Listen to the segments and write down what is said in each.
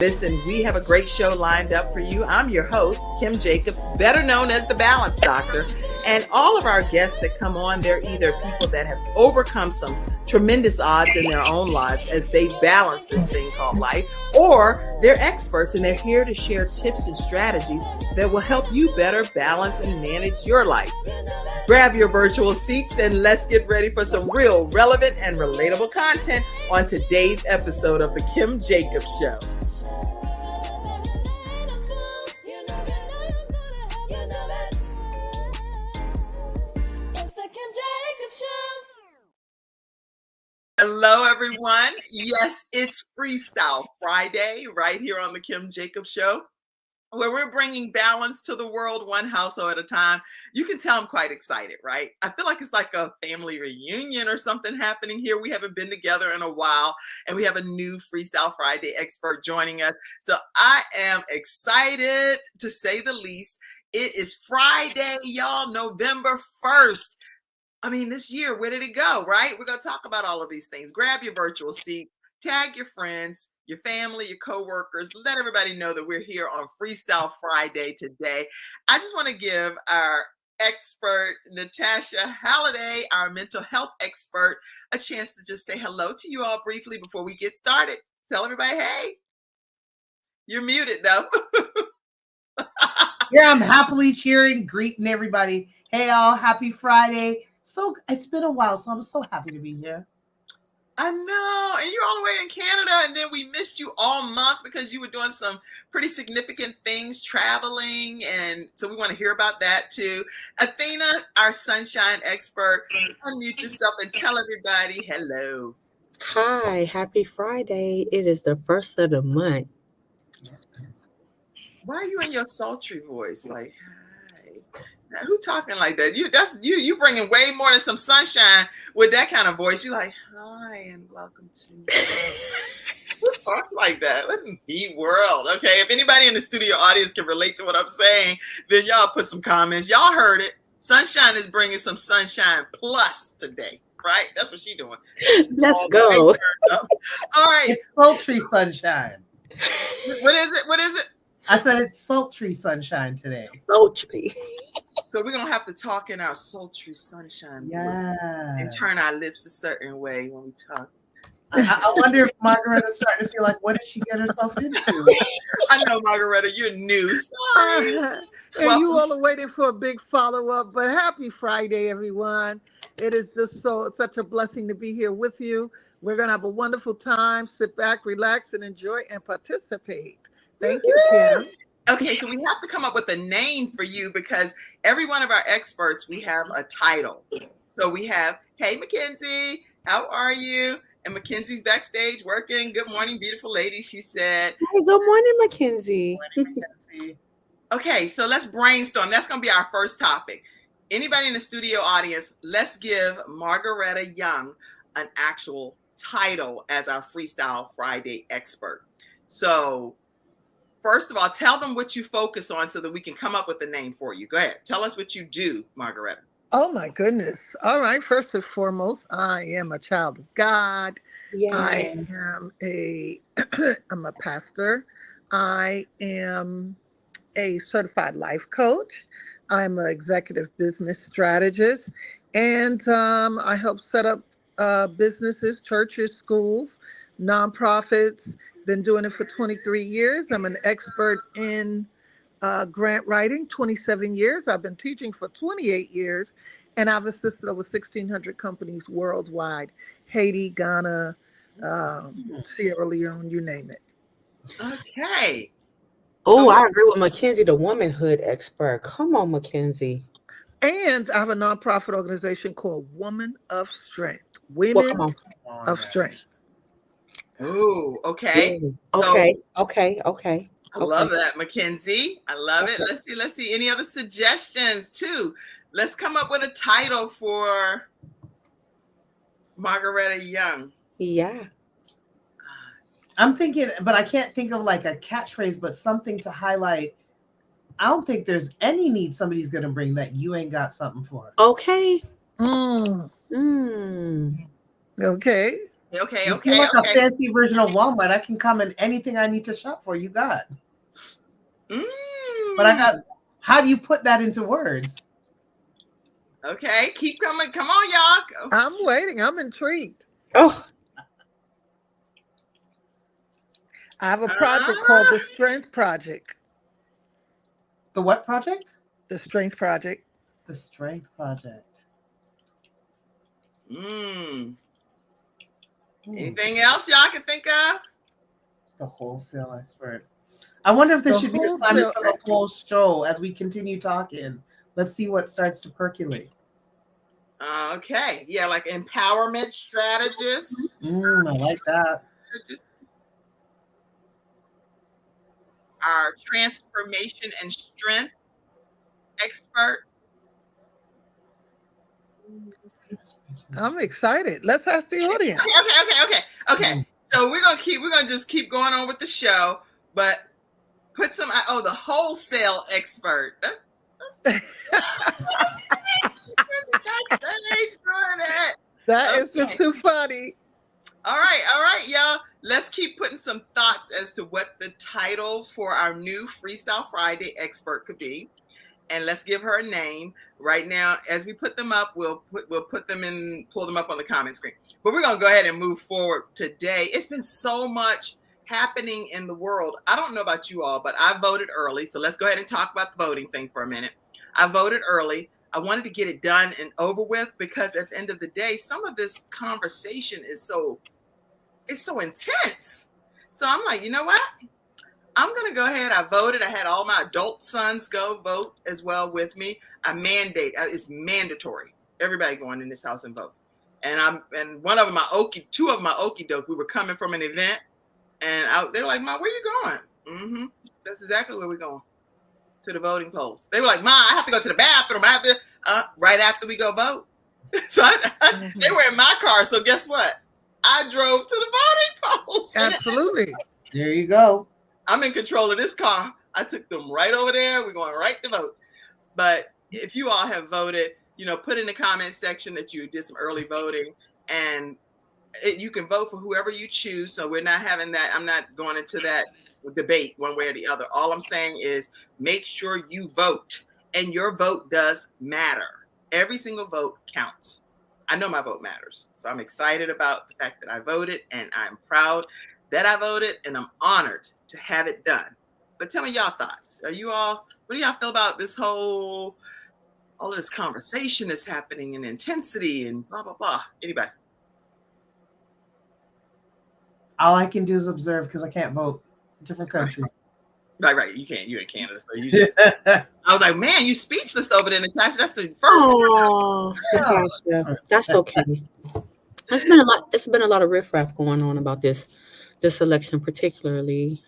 Listen, we have a great show lined up for you. I'm your host, Kim Jacobs, better known as the Balance Doctor. And all of our guests that come on, they're either people that have overcome some tremendous odds in their own lives as they balance this thing called life, or they're experts and they're here to share tips and strategies that will help you better balance and manage your life. Grab your virtual seats and let's get ready for some real relevant and relatable content on today's episode of The Kim Jacobs Show. Hello, everyone. Yes, it's FreeStyle Friday right here on the Kim Jacobs Show, where we're bringing balance to the world one household at a time. You can tell I'm quite excited, right? I feel like it's like a family reunion or something happening here. We haven't been together in a while, and we have a new FreeStyle Friday expert joining us. So I am excited, to say the least. It is Friday, y'all, November 1st. I mean, this year, where did it go, right? We're going to talk about all of these things. Grab your virtual seat, tag your friends, your family, your coworkers. Let everybody know that we're here on FreeStyle Friday today. I just want to give our expert, Natasha Halliday, our mental health expert, a chance to just say hello to you all briefly before we get started. Tell everybody, hey, you're muted, though. Yeah, I'm happily cheering, greeting everybody. Hey, all, happy Friday. So it's been a while, so I'm so happy to be here. I know, and you're all the way in Canada, and then we missed you all month because you were doing some pretty significant things, traveling, and so we want to hear about that too. Athena, our sunshine expert, unmute yourself and tell everybody hello. Hi, happy Friday. It is the first of the month. Why are you in your sultry voice? Like, hi. Now, who talking like that? You bringing way more than some sunshine with that kind of voice. You're like, hi and welcome to who talks like that? What in the world? Okay, if anybody in the studio audience can relate to what I'm saying, then y'all put some comments. Y'all heard it. Sunshine is bringing some sunshine plus today, right? That's what she's doing. Let's go. All right. It's sultry sunshine. What is it? What is it? I said it's sultry sunshine today. Sultry. So we're going to have to talk in our sultry sunshine voice Yeah. and turn our lips a certain way when we talk. I wonder if Margaretta's starting to feel like, what did she get herself into? I know, Margaretta, you're new. Sorry. And you all are waiting for a big follow-up, but happy Friday, everyone. It is just such a blessing to be here with you. We're going to have a wonderful time. Sit back, relax, and enjoy and participate. Thank you, Kim. Okay, so we have to come up with a name for you because every one of our experts, we have a title. So we have, hey, Mackenzie, how are you? And Mackenzie's backstage working. Good morning, beautiful lady, she said. Hey, good morning, Mackenzie. Good morning, Mackenzie. Okay, so let's brainstorm. That's going to be our first topic. Anybody in the studio audience, let's give Margaretta Young an actual title as our FreeStyle Friday expert. So first of all, tell them what you focus on so that we can come up with a name for you. Go ahead. Tell us what you do, Margaretta. Oh, my goodness. All right. First and foremost, I am a child of God. Yeah. I am I'm a pastor. I am a certified life coach. I'm an executive business strategist. And I help set up businesses, churches, schools, nonprofits. Been doing it for 23 years. I'm an expert in grant writing, 27 years. I've been teaching for 28 years, and I've assisted over 1,600 companies worldwide, Haiti, Ghana, Sierra Leone, you name it. Okay. Oh, I agree with Mackenzie, the womanhood expert. Come on, Mackenzie. And I have a nonprofit organization called Woman of Strength, Women of Strength. Oh, okay. Okay. So, okay. I love that, Mackenzie. I love it. Let's see. Any other suggestions too? Let's come up with a title for Margaretta Young. Yeah. I'm thinking, but I can't think of like a catchphrase, but something to highlight. I don't think there's any need somebody's going to bring that you ain't got something for. Okay. Okay. Okay. If you're like a fancy version of Walmart, I can come in anything I need to shop for. You got. But I got. How do you put that into words? Okay, keep coming. Come on, y'all. I'm waiting. I'm intrigued. Oh, I have a project called the Strength Project. The what project? The Strength Project. The Strength Project. Anything else y'all can think of? The wholesale expert. I wonder if this should be assignment for the whole show as we continue talking. Let's see what starts to percolate. Okay. Yeah, like empowerment strategist. I like that. Our transformation and strength expert. I'm excited. Let's ask the audience. Okay. So we're gonna just keep going on with the show, but put some. The wholesale expert. That is just too funny. All right, y'all. Let's keep putting some thoughts as to what the title for our new FreeStyle Friday expert could be. And let's give her a name right now. As we put them up, we'll put them in, pull them up on the comment screen. But we're gonna go ahead and move forward today. It's been so much happening in the world. I don't know about you all, but I voted early. So let's go ahead and talk about the voting thing for a minute. I voted early. I wanted to get it done and over with because at the end of the day, some of this conversation is so intense. So I'm like, you know what? I'm going to go ahead. I voted. I had all my adult sons go vote as well with me. I mandate. It's mandatory. Everybody going in this house and vote. And one of them, two of my okey doke, we were coming from an event and they were like, "Ma, where you going?" That's exactly where we're going. To the voting polls. They were like, "Ma, I have to go to the bathroom. I have to, right after we go vote." So they were in my car. So guess what? I drove to the voting polls. Absolutely. There you go. I'm in control of this car. I took them right over there. We're going right to vote. But if you all have voted, put in the comment section that you did some early voting, and you can vote for whoever you choose. So we're not having that. I'm not going into that debate one way or the other. All I'm saying is make sure you vote, and your vote does matter. Every single vote counts. I know my vote matters. So I'm excited about the fact that I voted, and I'm proud that I voted, and I'm honored to have it done. But tell me y'all thoughts. What do y'all feel about this all of this conversation that's happening and intensity and blah, blah, blah? Anybody? All I can do is observe because I can't vote. Different country. Right. You can't. You're in Canada, so you just. I was like, man, you speechless over there, Natasha. That's the first. Oh, Natasha, that's okay. It's been a lot of riffraff going on about this election, particularly.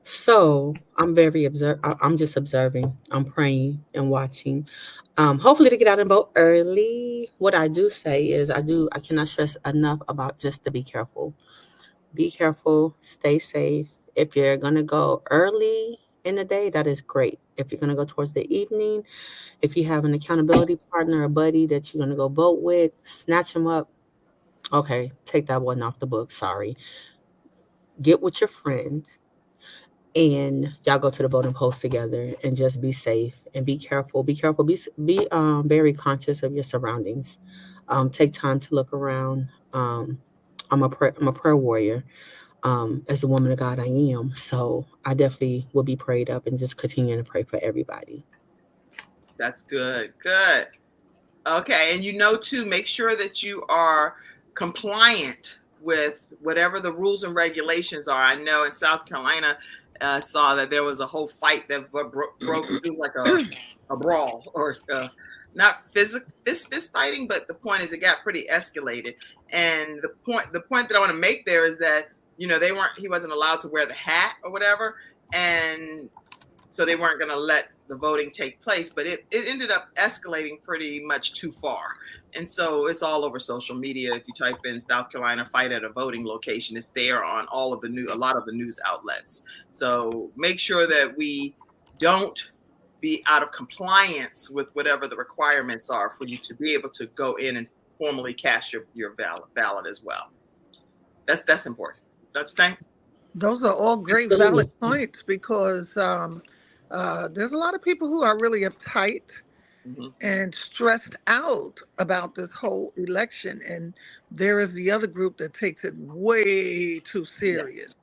So I'm I'm just observing. I'm praying and watching. Hopefully to get out and vote early. What I do say is I cannot stress enough about just to be careful. Be careful. Stay safe. If you're gonna go early in the day, that is great. If you're gonna go towards the evening, if you have an accountability partner or buddy that you're gonna go vote with, snatch them up. Okay, take that one off the book. Sorry. Get with your friend and y'all go to the voting polls together and just be safe and be careful. Be careful. Be very conscious of your surroundings. Take time to look around. I'm a prayer warrior. As the woman of God I am, so I definitely will be prayed up and just continue to pray for everybody. That's good. Okay, and too, make sure that you are compliant with whatever the rules and regulations are. I know in South Carolina, I saw that there was a whole fight that broke. It was like a brawl, or not fist fighting, but the point is it got pretty escalated. And the point that I want to make there is that he wasn't allowed to wear the hat or whatever, and so they weren't going to let the voting take place. But it ended up escalating pretty much too far, and so it's all over social media. If you type in South Carolina fight at a voting location, it's there on a lot of the news outlets. So make sure that we don't be out of compliance with whatever the requirements are for you to be able to go in and formally cast your ballot as well. That's important. Don't you think? Those are all great valid Absolutely. points because there's a lot of people who are really uptight Mhm. and stressed out about this whole election. And there is the other group that takes it way too Yes. serious.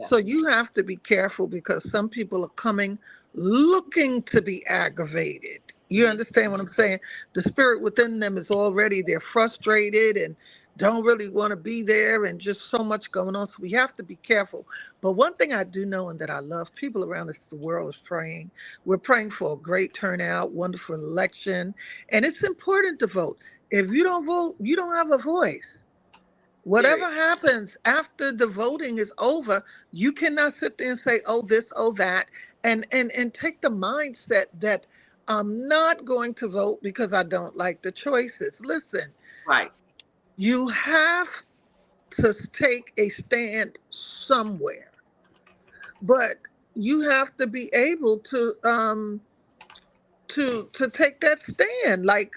So Yes. you have to be careful because some people are coming looking to be aggravated. You Mhm. understand what I'm saying? The spirit within them is already, they're frustrated and don't really want to be there and just so much going on. So we have to be careful. But one thing I do know and that I love, people around us, the world is praying. We're praying for a great turnout, wonderful election. And it's important to vote. If you don't vote, you don't have a voice. Whatever Period. happens after the voting is over, you cannot sit there and say, oh, this, oh, that, and take the mindset that I'm not going to vote because I don't like the choices. Listen, Right. you have to take a stand somewhere, but you have to be able to take that stand. Like,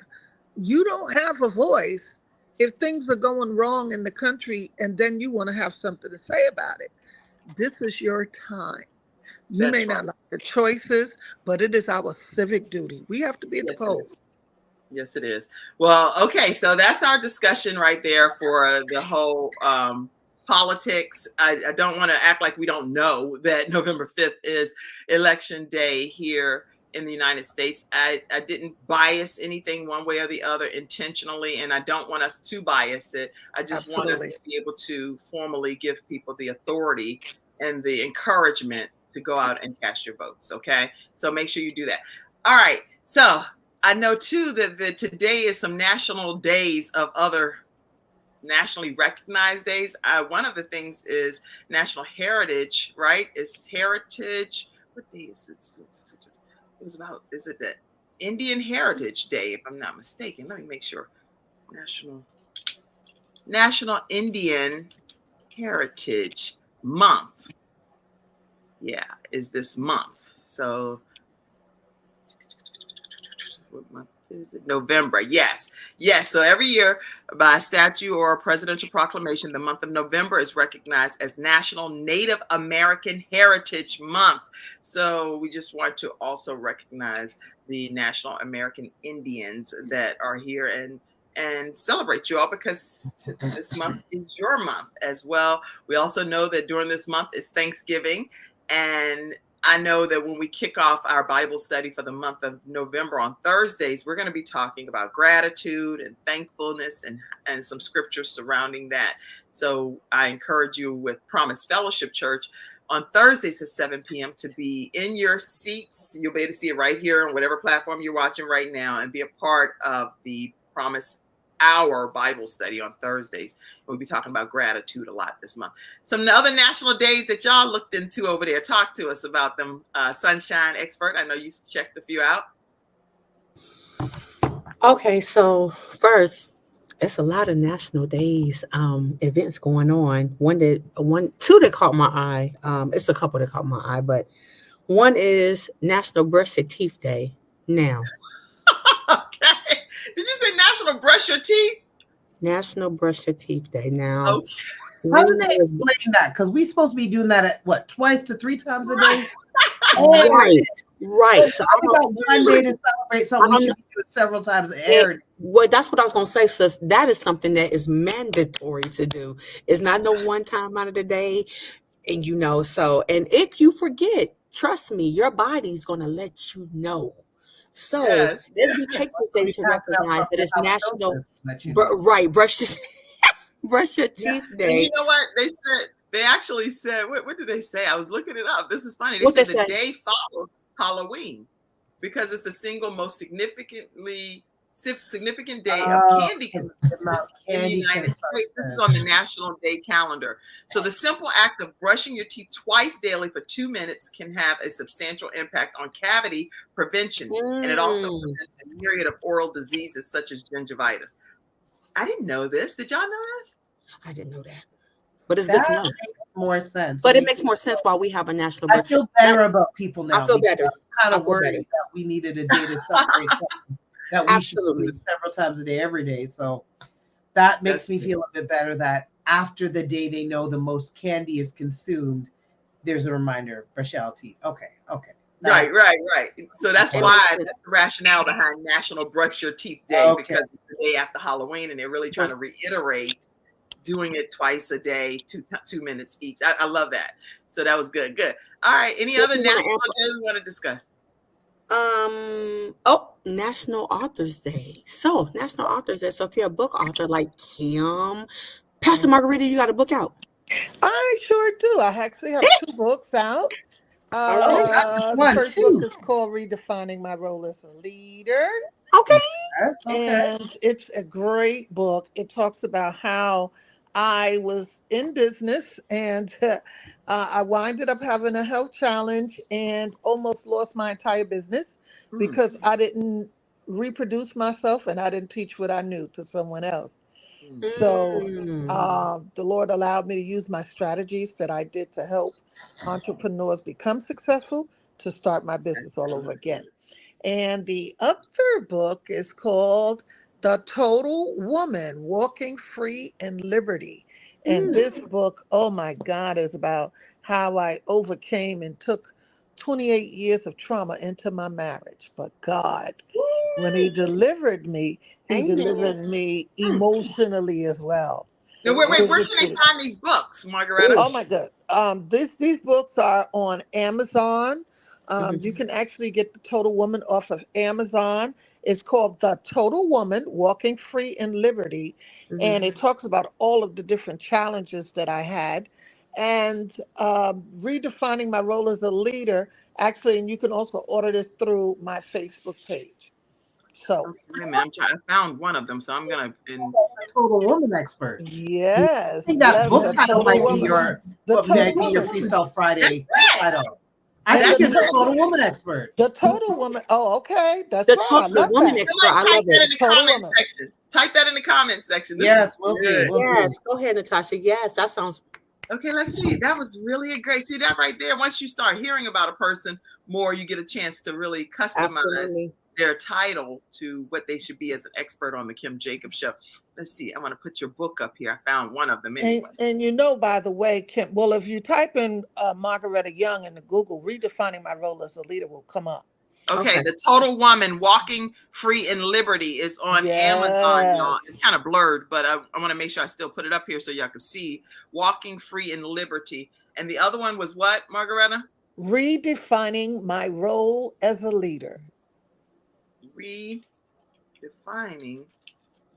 you don't have a voice if things are going wrong in the country and then you want to have something to say about it. This is your time. You may That's right. not like the choices, but it is our civic duty. We have to be at the Yes, it polls. is. Yes, it is. Well, okay, so that's our discussion right there for the whole politics. I don't want to act like we don't know that November 5th is election day here in the United States. I didn't bias anything one way or the other intentionally, and I don't want us to bias it. I just want us Absolutely. to be able to formally give people the authority and the encouragement to go out and cast your votes. Okay, so make sure you do that. All right, so I know too that today is some national days of other nationally recognized days. One of the things is National Heritage, right? It's Heritage. What day is it? It was about, is it the Indian Heritage Day, if I'm not mistaken? Let me make sure. National Indian Heritage Month. Yeah, is this month. So what month is it? November. Yes. Yes. So every year by statute or a presidential proclamation, the month of November is recognized as National Native American Heritage Month. So we just want to also recognize the National American Indians that are here and celebrate you all because this month is your month as well. We also know that during this month is Thanksgiving, and I know that when we kick off our Bible study for the month of November on Thursdays, we're going to be talking about gratitude and thankfulness and some scriptures surrounding that. So I encourage you with Promise Fellowship Church on Thursdays at 7 p.m. to be in your seats. You'll be able to see it right here on whatever platform you're watching right now and be a part of the Promise Hour Bible study on Thursdays. We'll be talking about gratitude a lot this month. Some other national days that y'all looked into over there. Talk to us about them, Sunshine Expert. I know you checked a few out. Okay, so first, it's a lot of national days, events going on. Two that caught my eye. It's a couple that caught my eye, but one is National Brush Your Teeth Day. Now, Okay. Did you say National Brush Your Teeth? National Brush Your Teeth Day. Now, Okay. How we do they was explain that? Because we supposed to be doing that at what, twice to three times a Right. day? Every day. right. So Talk about one day to celebrate something. I We don't should be doing several times Yeah, every day. well, that's what I was gonna say, sis. That is something that is mandatory to do. It's not no one time out of the day, and so. And if you forget, trust me, your body's gonna let you know. So Yes. as we take this day We to passing out recognize that pumpkin it's house National, to let you know. right? Brush your Yeah. teeth And you day. know what? They actually said, what did they say? I was looking it up. This is funny. They What they said the say? day follows Halloween because it's the single most significant day of Oh, candy because consumption the amount of in the candy United States. This is consumption. on the National Day calendar. So the simple act of brushing your teeth twice daily for 2 minutes can have a substantial impact on cavity prevention. And it also Mm, prevents a myriad of oral diseases such as gingivitis. I didn't know this. Did y'all know this? I didn't know that, but it's good That to know. makes more sense. But it makes more sense why we have a national I brush. feel Now, better about people I now feel because better. I was kind I of feel better. worried that we needed a day to celebrate something that we should be Absolutely. doing several times a day, every day. So that makes me feel a bit better that after the day they know the most candy is consumed, there's a reminder, brush your teeth. Okay. Right. So that's why that's the rationale behind National Brush Your Teeth Day, because it's the day after Halloween, and they're really trying to reiterate doing it twice a day, 2 minutes each. I love that. So that was good. All right. Any other national day we want to discuss? National Authors Day. So National Authors Day. So if you're a book author like Kim, Pastor Margaretta, you got a book out? I sure do. I actually have 2 books out. The first book is called Redefining My Role as a Leader. Okay. And it's a great book. It talks about how I was in business and I winded up having a health challenge and almost lost my entire business because I didn't reproduce myself and I didn't teach what I knew to someone else. So the Lord allowed me to use my strategies that I did to help entrepreneurs become successful to start my business all over again. And the other book is called The Total Woman, Walking Free in Liberty. And this book, oh my God, is about how I overcame and took 28 years of trauma into my marriage. But God, when He delivered me, He delivered me emotionally as well. Now, wait, where can they find these books, Margaretta? Oh my God. These books are on Amazon. You can actually get The Total Woman off of Amazon. It's called The Total Woman, Walking Free in Liberty. And it talks about all of the different challenges that I had and redefining my role as a leader. Actually, and you can also order this through my Facebook page. So, wait a minute, I found one of them, so I'm gonna. Total Woman Expert. Yes. I think that book title might be your FreeStyle Friday title. I think you're the Total Woman Expert. The Total Woman. Oh, okay. That's the right. Total Woman Expert. I love it. Type that in the comment section. Yes, we'll do. Yes, go ahead, Natasha. Yes, that sounds. Okay, let's see. That was really a great. See that right there. Once you start hearing about a person more, you get a chance to really customize their title to what they should be as an expert on the Kim Jacobs Show. Let's see. I want to put your book up here. I found one of them anyway. And you know, by the way, Kim, well, if you type in Margaretta Young into Google, Redefining My Role as a Leader will come up. Okay, The Total Woman, Walking Free in Liberty is on Amazon, y'all. It's kind of blurred, but I want to make sure I still put it up here so y'all can see. Walking Free in Liberty. And the other one was what, Margaretta? Redefining My Role as a Leader. Redefining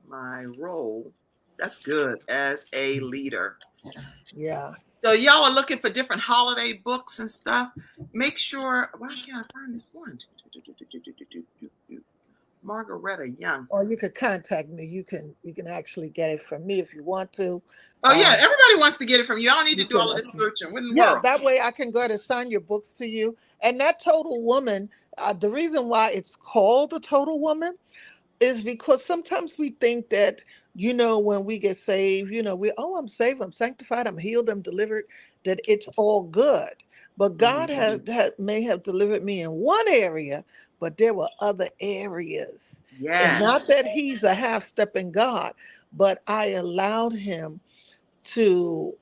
my role. That's good, as a leader. Yeah. So y'all are looking for different holiday books and stuff. Make sure. Why can't I find this one? Margaretta Young. Or you could contact me. You can actually get it from me if you want to. Oh yeah, everybody wants to get it from you. I don't need to do all of this searching. That way I can go ahead and sign your books to you. And that Total Woman, the reason why it's called the Total Woman is because sometimes we think that, you know, when we get saved, you know, I'm saved, I'm sanctified, I'm healed, I'm delivered, that it's all good. But God may have delivered me in one area, but there were other areas. Yeah. And not that He's a half-stepping God, but I allowed Him to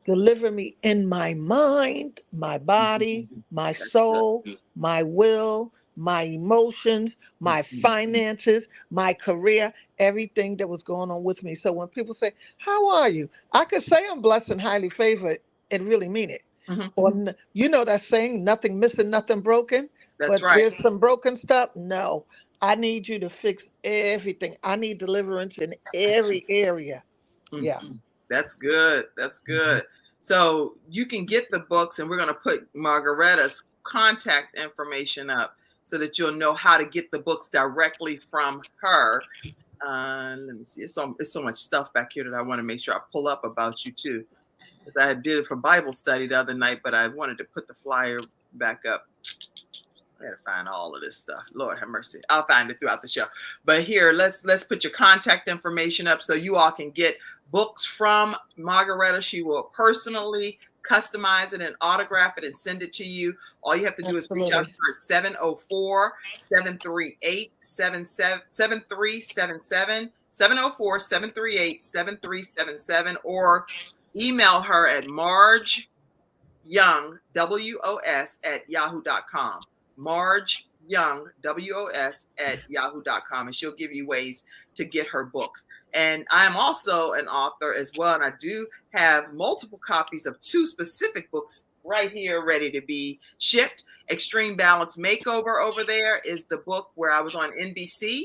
deliver me in my mind, my body, my soul, my will, my emotions, my finances, my career, everything that was going on with me. So when people say, how are you? I could say I'm blessed and highly favored and really mean it. Or, you know that saying, nothing missing, nothing broken. That's but there's some broken stuff. No, I need you to fix everything. I need deliverance in every area. Yeah. That's good. That's good. So you can get the books, and we're going to put Margaretta's contact information up so that you'll know how to get the books directly from her. Let me see. It's so much stuff back here that I want to make sure I pull up about you too. Because I did it for Bible study the other night, but I wanted to put the flyer back up. I gotta find all of this stuff. Lord have mercy. I'll find it throughout the show. But here, let's put your contact information up so you all can get books from Margaretta. She will personally customize it and autograph it and send it to you. All you have to do is reach out to her at 704-738-7377. 704-738-7377, or email her at Marge Young, WOS, at yahoo.com. Marge Young, WOS, at yahoo.com. And she'll give you ways to get her books. And I am also an author as well. And I do have multiple copies of 2 specific books right here ready to be shipped. Extreme Balance Makeover over there is the book where I was on NBC.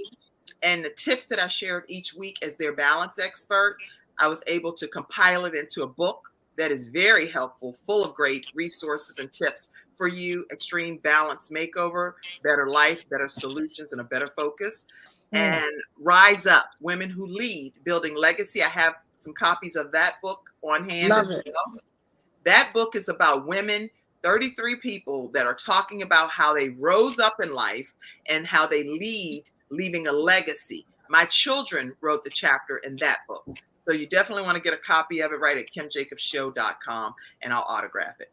And the tips that I shared each week as their balance expert, I was able to compile it into a book that is very helpful, full of great resources and tips for you. Extreme Balance Makeover, Better Life, Better Solutions, and a Better Focus. And Rise Up, Women Who Lead, Building Legacy. I have some copies of that book on hand. Love it. Well. That book is about women, 33 people that are talking about how they rose up in life and how they lead, leaving a legacy. My children wrote the chapter in that book. So you definitely want to get a copy of it right at kimjacobshow.com, and I'll autograph it.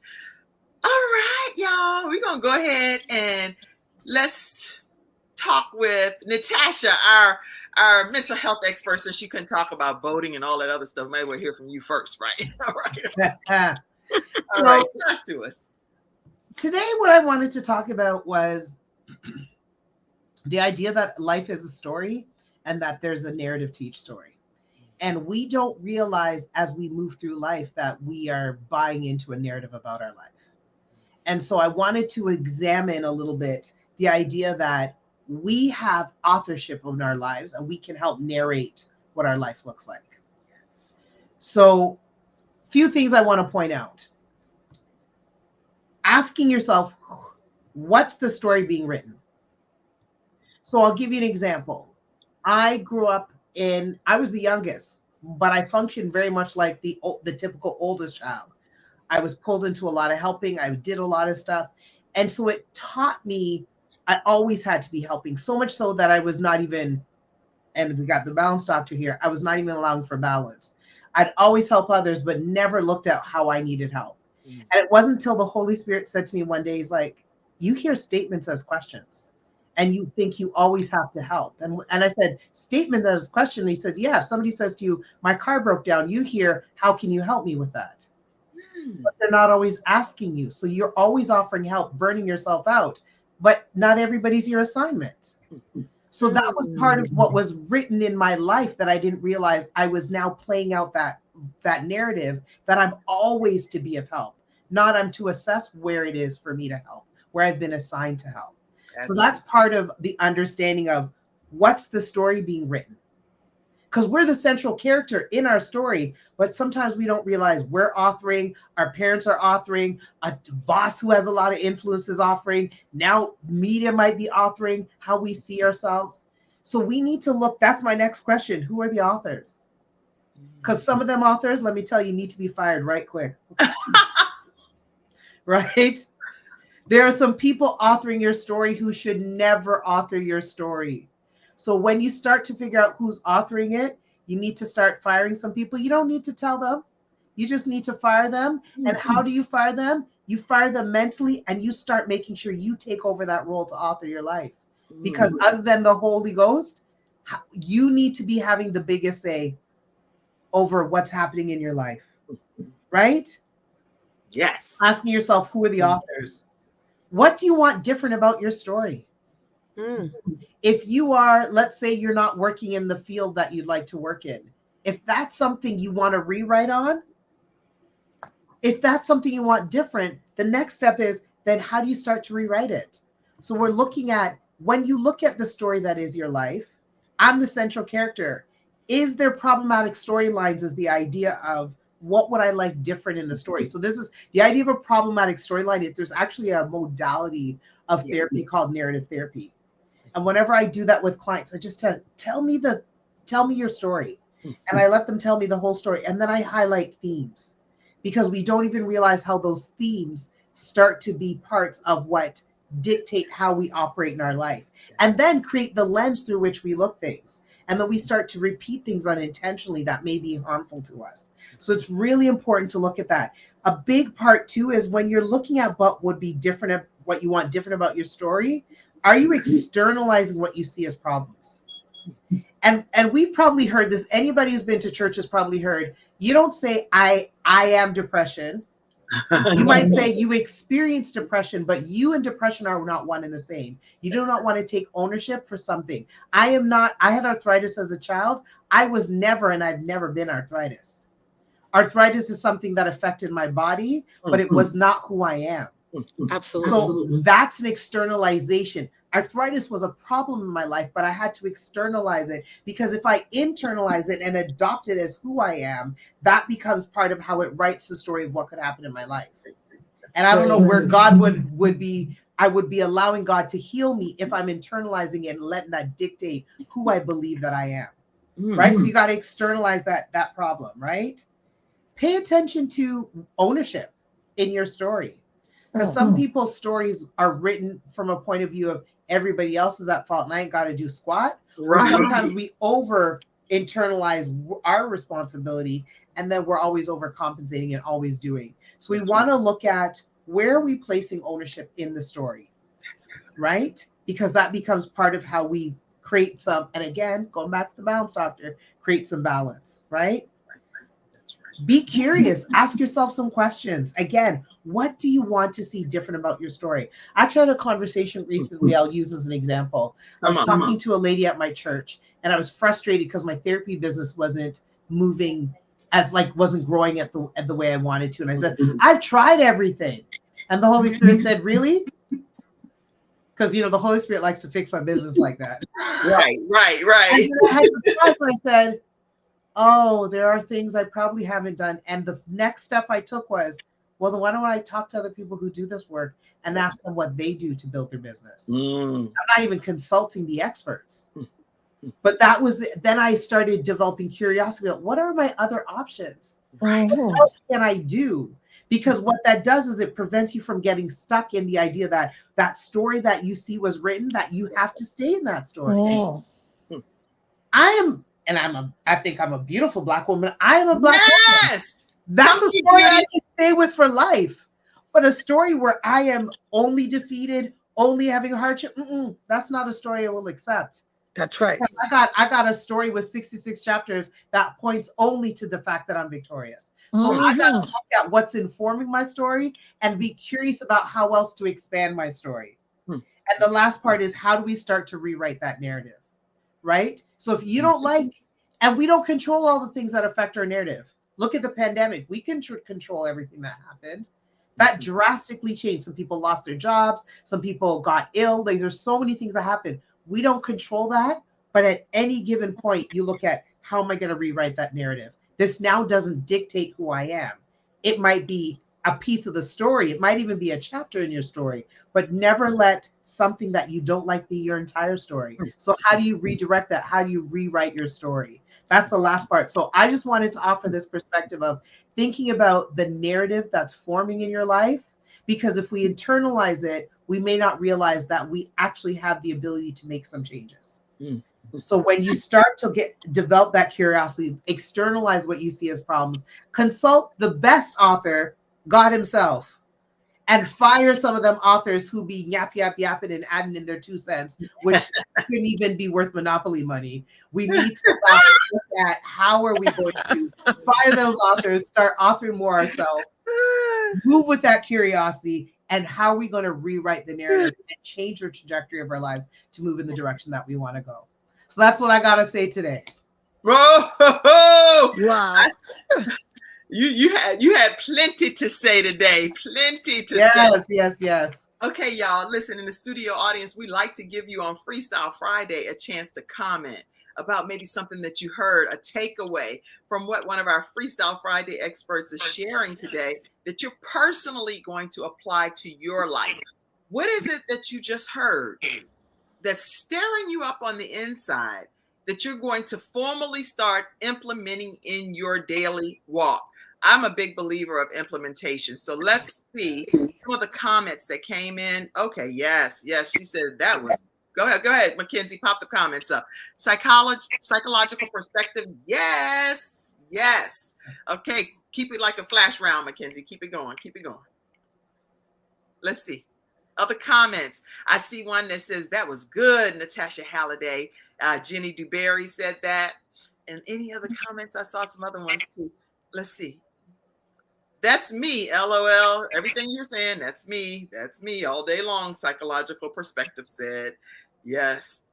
All right, y'all. We're going to go ahead and let's talk with Natasha, our mental health expert, since she couldn't talk about voting and all that other stuff. Maybe we'll hear from you first, right? All right. All right, talk to us. Today, what I wanted to talk about was the idea that life is a story and that there's a narrative to each story. And we don't realize as we move through life that we are buying into a narrative about our life. And so I wanted to examine a little bit the idea that we have authorship in our lives and we can help narrate what our life looks like. Yes. So, few things I want to point out. Asking yourself, what's the story being written? So I'll give you an example. I grew up I was the youngest, but I functioned very much like the typical oldest child. I was pulled into a lot of helping. I did a lot of stuff. And so it taught me I always had to be helping, so much so that I was not even, and we got the balance doctor here, I was not even allowing for balance. I'd always help others, but never looked at how I needed help. And it wasn't until the Holy Spirit said to me one day, he's like, you hear statements as questions and you think you always have to help. And I said, statement as question. And he says, yeah, if somebody says to you, my car broke down, you hear, how can you help me with that? But they're not always asking you. So you're always offering help, burning yourself out, but not everybody's your assignment. So that was part of what was written in my life that I didn't realize. I was now playing out that narrative that I'm always to be of help, not I'm to assess where it is for me to help, where I've been assigned to help. So that's part of the understanding of what's the story being written. Because we're the central character in our story, but sometimes we don't realize we're authoring, our parents are authoring, a boss who has a lot of influence is authoring, now media might be authoring how we see ourselves. So we need to look, that's my next question, who are the authors? Because some of them authors, let me tell you, need to be fired right quick. Right? There are some people authoring your story who should never author your story. So when you start to figure out who's authoring it, you need to start firing some people. You don't need to tell them. You just need to fire them. And how do you fire them? You fire them mentally and you start making sure you take over that role to author your life. Because other than the Holy Ghost, you need to be having the biggest say over what's happening in your life. Right? Yes. Asking yourself, who are the authors? What do you want different about your story? If you are, let's say you're not working in the field that you'd like to work in, if that's something you want to rewrite on, if that's something you want different, the next step is then how do you start to rewrite it? So we're looking at, when you look at the story that is your life, I'm the central character. Is there problematic storylines is the idea of what would I like different in the story? So this is the idea of a problematic storyline. There's actually a modality of therapy called narrative therapy. And whenever I do that with clients, I just tell me your story. And I let them tell me the whole story. And then I highlight themes because we don't even realize how those themes start to be parts of what dictate how we operate in our life. And then create the lens through which we look things. And then we start to repeat things unintentionally that may be harmful to us. So it's really important to look at that. A big part too is when you're looking at what would be different, what you want different about your story, are you externalizing what you see as problems? And we've probably heard this. Anybody who's been to church has probably heard, you don't say I am depression. You might say you experience depression, but you and depression are not one and the same. You do not want to take ownership for something. I had arthritis as a child. I was never, and I've never been arthritis. Arthritis is something that affected my body, but it was not who I am. Absolutely. So that's an externalization. Arthritis was a problem in my life, but I had to externalize it, because if I internalize it and adopt it as who I am, that becomes part of how it writes the story of what could happen in my life. And I don't know where God would be. I would be allowing God to heal me if I'm internalizing it and letting that dictate who I believe that I am. Right? So you got to externalize that problem, right? Pay attention to ownership in your story. Because some people's stories are written from a point of view of everybody else is at fault and I ain't got to do squat. Right. Or sometimes we over internalize our responsibility and then we're always overcompensating and always doing. So we want to look at, where are we placing ownership in the story? Right? Because that becomes part of how we create some, and again, going back to the balance doctor, create some balance, right? Be curious. Ask yourself some questions. Again, what do you want to see different about your story? I actually had a conversation recently I'll use as an example. I was talking to a lady at my church, and I was frustrated because my therapy business wasn't moving wasn't growing at the way I wanted to. And I said, I've tried everything. And the Holy Spirit said, really? Because, the Holy Spirit likes to fix my business like that. Right. And then I had to pause and I said, oh, there are things I probably haven't done. And the next step I took was, well, then why don't I talk to other people who do this work and ask them what they do to build their business? I'm not even consulting the experts. But then I started developing curiosity about, what are my other options? What else can I do? Because what that does is it prevents you from getting stuck in the idea that that story that you see was written, that you have to stay in that story. I think I'm a beautiful Black woman. I am a Black woman. That's a story I can stay with for life. But a story where I am only defeated, only having a hardship, that's not a story I will accept. That's right. I got a story with 66 chapters that points only to the fact that I'm victorious. So I got to look at what's informing my story and be curious about how else to expand my story. And the last part is, how do we start to rewrite that narrative? Right? So if you don't like, and we don't control all the things that affect our narrative. Look at the pandemic. We can control everything that happened. That drastically changed. Some people lost their jobs. Some people got ill. There's so many things that happened. We don't control that. But at any given point, you look at, how am I going to rewrite that narrative? This now doesn't dictate who I am. It might be a piece of the story. It might even be a chapter in your story, but never let something that you don't like be your entire story. So how do you redirect that? How do you rewrite your story? That's the last part. So I just wanted to offer this perspective of thinking about the narrative that's forming in your life, because if we internalize it, we may not realize that we actually have the ability to make some changes. So when you start to develop that curiosity, externalize what you see as problems, consult the best author, God himself, and fire some of them authors who be yapping and adding in their 2 cents, which couldn't even be worth monopoly money. We need to look at, how are we going to fire those authors, start authoring more ourselves, move with that curiosity, and how are we going to rewrite the narrative and change the trajectory of our lives to move in the direction that we want to go. So that's what I got to say today. Oh, wow. You had plenty to say today. Plenty to say. Yes. Okay, y'all, listen, in the studio audience, we like to give you on FreeStyle Friday a chance to comment about maybe something that you heard, a takeaway from what one of our FreeStyle Friday experts is sharing today that you're personally going to apply to your life. What is it that you just heard that's staring you up on the inside that you're going to formally start implementing in your daily walk? I'm a big believer of implementation. So let's see some of the comments that came in. Okay, yes. She said that was, go ahead, Mackenzie, pop the comments up. Psychological perspective, yes. Okay, keep it like a flash round, Mackenzie. Keep it going. Let's see. Other comments. I see one that says, that was good, Natasha Halliday. Jenny DuBarry said that. And any other comments? I saw some other ones too. Let's see. That's me, LOL. Everything you're saying, that's me. That's me all day long, Psychological Perspective said. Yes.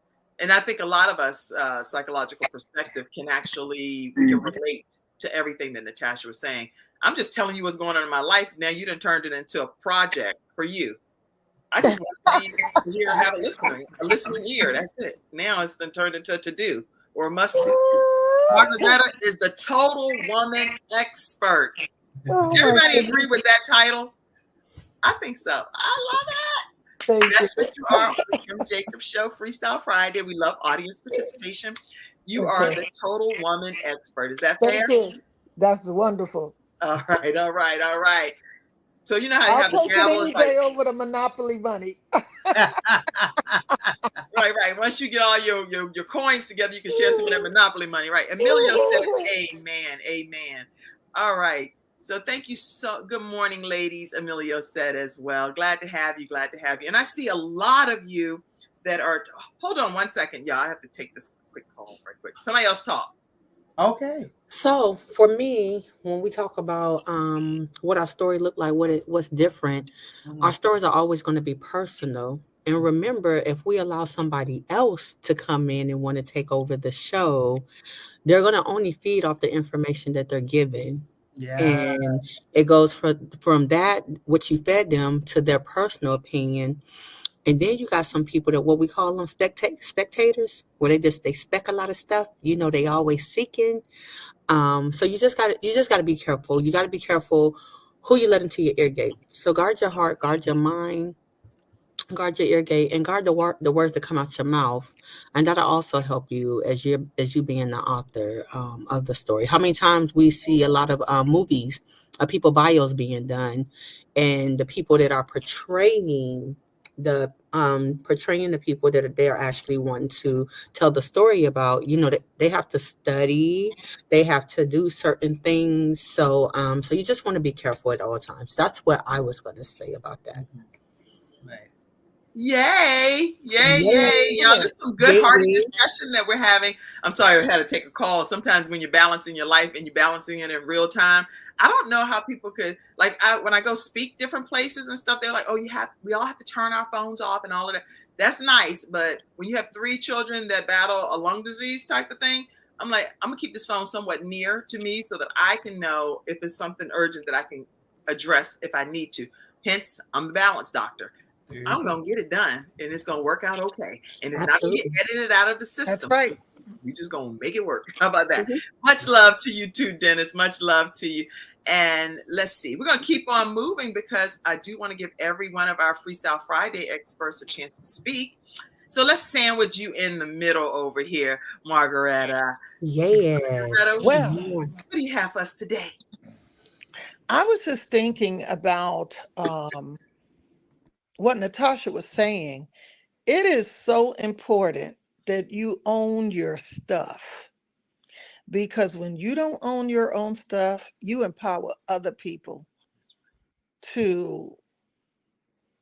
And I think a lot of us, Psychological Perspective, we can relate to everything that Natasha was saying. I'm just telling you what's going on in my life. Now you done turned it into a project for you. I just want to be here and have a listening ear. That's it. Now it's then turned into a to-do or a must-do. Margaretta is the total woman expert. Everybody agree with that title? I think so. I love it. That's what you are on the Kim Jacobs Show, Freestyle Friday. We love audience participation. You are the total woman expert. Is that fair? Thank you. That's wonderful. All right. So you know how I'll take it any day over the Monopoly money. Right. Once you get all your coins together, you can share some of that Monopoly money. Right. Emilio said, amen. All right. So thank you. Good morning, ladies. Emilio said as well. Glad to have you. And I see a lot of you that are, hold on one second, y'all. I have to take this quick call right quick. Somebody else talk. Okay. So for me, when we talk about what our story looked like, what's different, our stories are always going to be personal. And remember, if we allow somebody else to come in and want to take over the show, they're going to only feed off the information that they're given. Yeah. And it goes from that, what you fed them, to their personal opinion. And then you got some people that, what we call them, spectators, where they spec a lot of stuff. You know, they always seeking. So you just gotta be careful. You gotta be careful who you let into your ear gate. So guard your heart, guard your mind, guard your ear gate, and guard the words that come out your mouth. And that'll also help you as you being the author of the story. How many times we see a lot of movies of people bios being done, and the people that are portraying the people that they're actually wanting to tell the story about, you know, they have to study, they have to do certain things. So so you just want to be careful at all times. That's what I was going to say about that. Nice. Yay. Y'all, there's some good hearty discussion that we're having. I'm sorry, I had to take a call. Sometimes when you're balancing your life and you're balancing it in real time, I don't know how people could, like, when I go speak different places and stuff, they're like, oh, we all have to turn our phones off and all of that. That's nice. But when you have 3 children that battle a lung disease type of thing, I'm like, I'm gonna keep this phone somewhat near to me so that I can know if it's something urgent that I can address if I need to. Hence, I'm the balance doctor. I'm going to get it done, and it's going to work out okay. And it's not going to get edited out of the system. That's right. We're just going to make it work. How about that? Much love to you too, Dennis. Much love to you. And let's see. We're going to keep on moving because I do want to give every one of our Freestyle Friday experts a chance to speak. So let's sandwich you in the middle over here, Margaretta. Yes. Margaretta, well, what do you have for us today? I was just thinking about what Natasha was saying. It is so important that you own your stuff, because when you don't own your own stuff, you empower other people to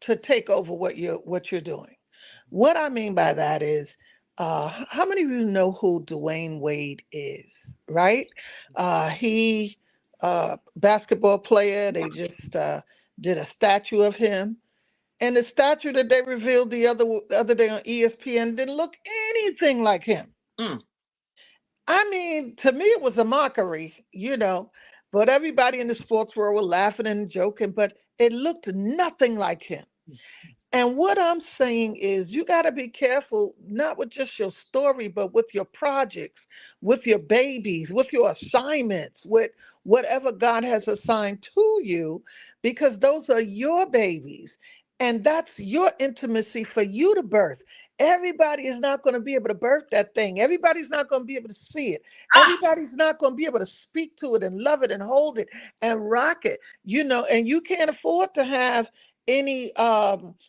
take over what you're doing. What I mean by that is, how many of you know who Dwayne Wade is? Right? He basketball player. They just did a statue of him. And the statue that they revealed the other day on ESPN didn't look anything like him. I mean, to me, it was a mockery, you know, but everybody in the sports world were laughing and joking, but it looked nothing like him. And what I'm saying is, you got to be careful, not with just your story, but with your projects, with your babies, with your assignments, with whatever God has assigned to you, because those are your babies. And that's your intimacy for you to birth. Everybody is not going to be able to birth that thing. Everybody's not going to be able to see it. Everybody's not going to be able to speak to it and love it and hold it and rock it, you know, and you can't afford to have any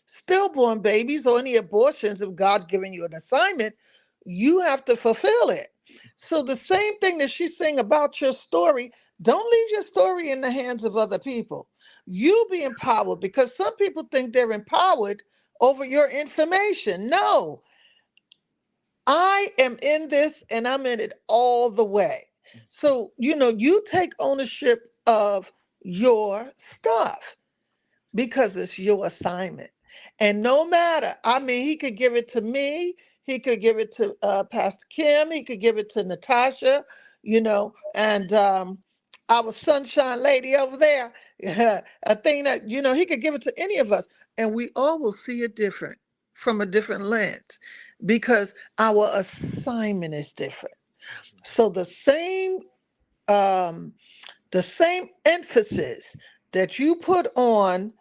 stillborn babies or any abortions. If God's given you an assignment, you have to fulfill it. So the same thing that she's saying about your story, don't leave your story in the hands of other people, You be empowered, because some people think they're empowered over your information. No, I am in this and I'm in it all the way. So, you take ownership of your stuff because it's your assignment. And no matter, I mean, he could give it to me, he could give it to Pastor Kim, he could give it to Natasha, and our sunshine lady over there, Athena, he could give it to any of us, and we all will see it different, from a different lens, because our assignment is different. So um, the same emphasis that you put on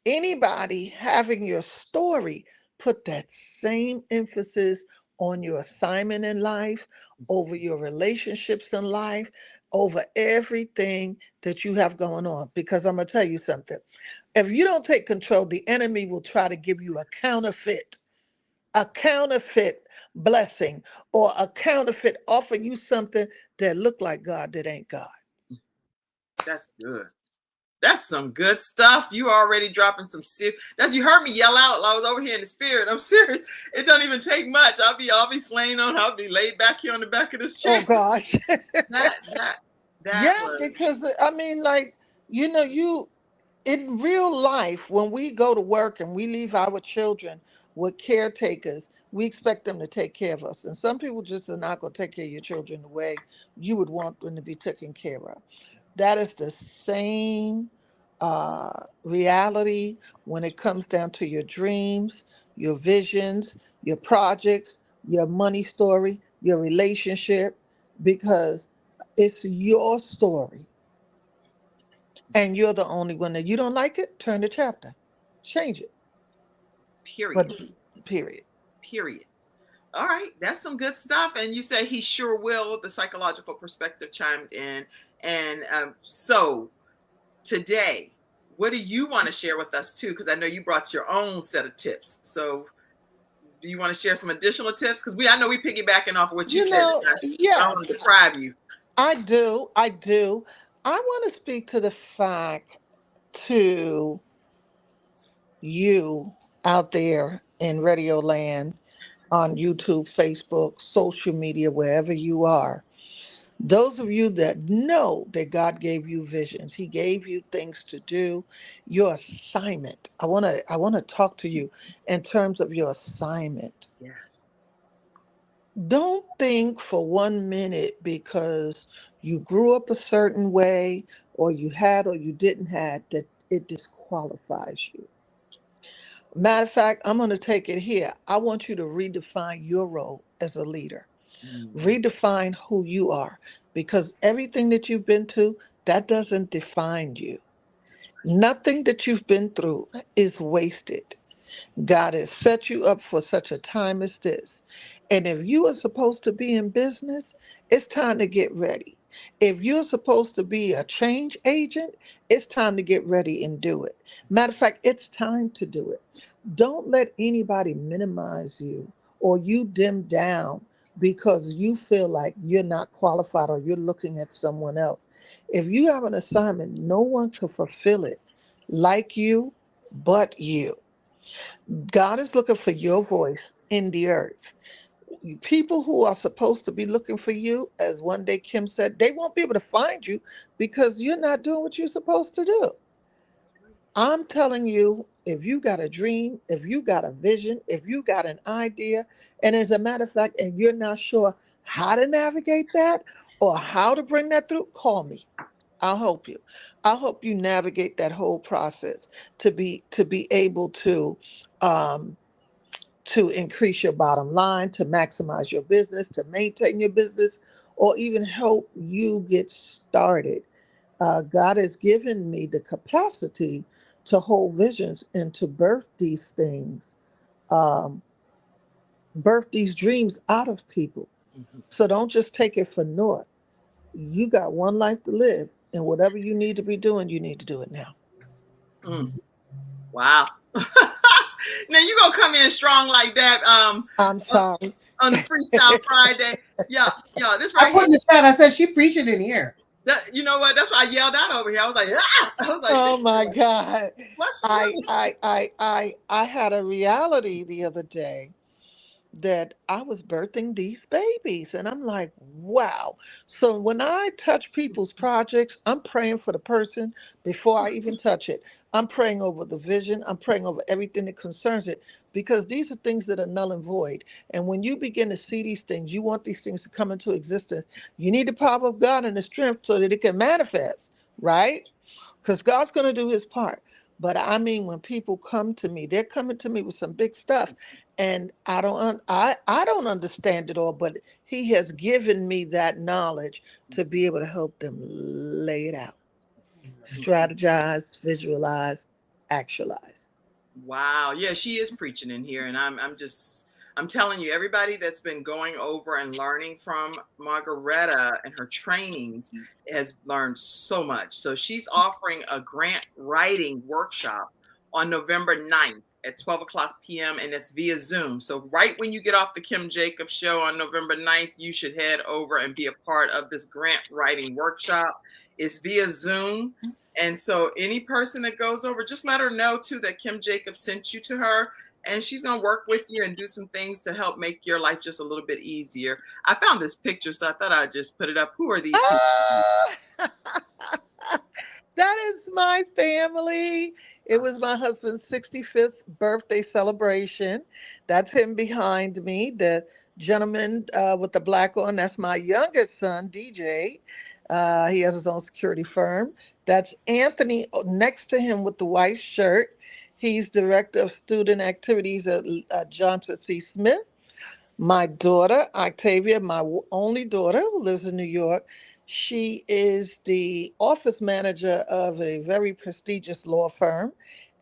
anybody having your story, put that same emphasis on your assignment in life, over your relationships in life, over everything that you have going on. Because I'm going to tell you something. If you don't take control, the enemy will try to give you a counterfeit blessing, or a counterfeit offer you something that look like God that ain't God. That's good. That's some good stuff. You already dropping some serious. You heard me yell out. I was over here in the spirit. I'm serious. It don't even take much. I'll be slaying on. I'll be laid back here on the back of this chair. Oh gosh. that Yeah, was. because I mean, like, you in real life, when we go to work and we leave our children with caretakers, we expect them to take care of us. And some people just are not going to take care of your children the way you would want them to be taken care of. That is the same reality when it comes down to your dreams, your visions, your projects, your money story, your relationship, because it's your story. And you're the only one. That you don't like it, turn the chapter. Change it. Period. Period. Period. All right, that's some good stuff. And you say he sure will. The psychological perspective chimed in. And so today, what do you want to share with us too? Because I know you brought your own set of tips. So do you want to share some additional tips? Because I know we piggybacking off of what you said. Natasha. I Yes, don't want to deprive you. I do. I want to speak to the fact, to you out there in Radio Land, on YouTube, Facebook, social media, wherever you are. Those of you that know that God gave you visions, He gave you things to do, your assignment. I want to talk to you in terms of your assignment. Yes. Don't think for 1 minute because you grew up a certain way, or you had or you didn't have, that it disqualifies you. Matter of fact, I'm going to take it here. I want you to redefine your role as a leader. Redefine who you are, because everything that you've been to, that doesn't define you. Nothing that you've been through is wasted. God has set you up for such a time as this. And if you are supposed to be in business, it's time to get ready. If you're supposed to be a change agent, it's time to get ready and do it. Matter of fact, it's time to do it. Don't let anybody minimize you or you dim down because you feel like you're not qualified or you're looking at someone else. If you have an assignment, no one can fulfill it like you but you. God is looking for your voice in the earth. People who are supposed to be looking for you, as one day Kim said, they won't be able to find you because you're not doing what you're supposed to do. I'm telling you, if you got a dream, if you got a vision, if you got an idea, and as a matter of fact, and you're not sure how to navigate that or how to bring that through, call me. I'll help you. I'll help you navigate that whole process to be able um, to increase your bottom line, to maximize your business, to maintain your business, or even help you get started. God has given me the capacity to hold visions and to birth these things, um, birth these dreams out of people. So don't just take it for naught. You got one life to live, and whatever you need to be doing, you need to do it now. Wow. Now you gonna come in strong like that. I'm sorry. On the FreeStyle Friday. Yeah, this right I put in here. the chat. I said she preaching in here. You know what? That's why I yelled out over here. I was like, ah! I was like, Oh my God. what's she doing? I had a reality the other day that I was birthing these babies. And I'm like, wow. So when I touch people's projects, I'm praying for the person before I even touch it. I'm praying over the vision. I'm praying over everything that concerns it because these are things that are null and void. And when you begin to see these things, you want these things to come into existence. You need the power of God and the strength so that it can manifest, right? Because God's going to do his part. But I mean, when people come to me, they're coming to me with some big stuff, and I don't understand it all. But He has given me that knowledge to be able to help them lay it out, strategize, visualize, actualize. Wow. Yeah, she is preaching in here. And I'm telling you, everybody that's been going over and learning from Margaretta and her trainings has learned so much. So she's offering a grant writing workshop on November 9th at 12 o'clock p.m. and it's via Zoom. So right when you get off the Kim Jacobs show on November 9th, you should head over and be a part of this grant writing workshop. It's via Zoom. And so any person that goes over, just let her know too that Kim Jacobs sent you to her and she's going to work with you and do some things to help make your life just a little bit easier. I found this picture, so I thought I'd just put it up. Who are these people? Ah! That is my family. It was my husband's 65th birthday celebration. That's him behind me. The gentleman with the black on, that's my youngest son, DJ. He has his own security firm. That's Anthony next to him with the white shirt. He's director of student activities at Johnson C. Smith. My daughter, Octavia, my only daughter who lives in New York, she is the office manager of a very prestigious law firm.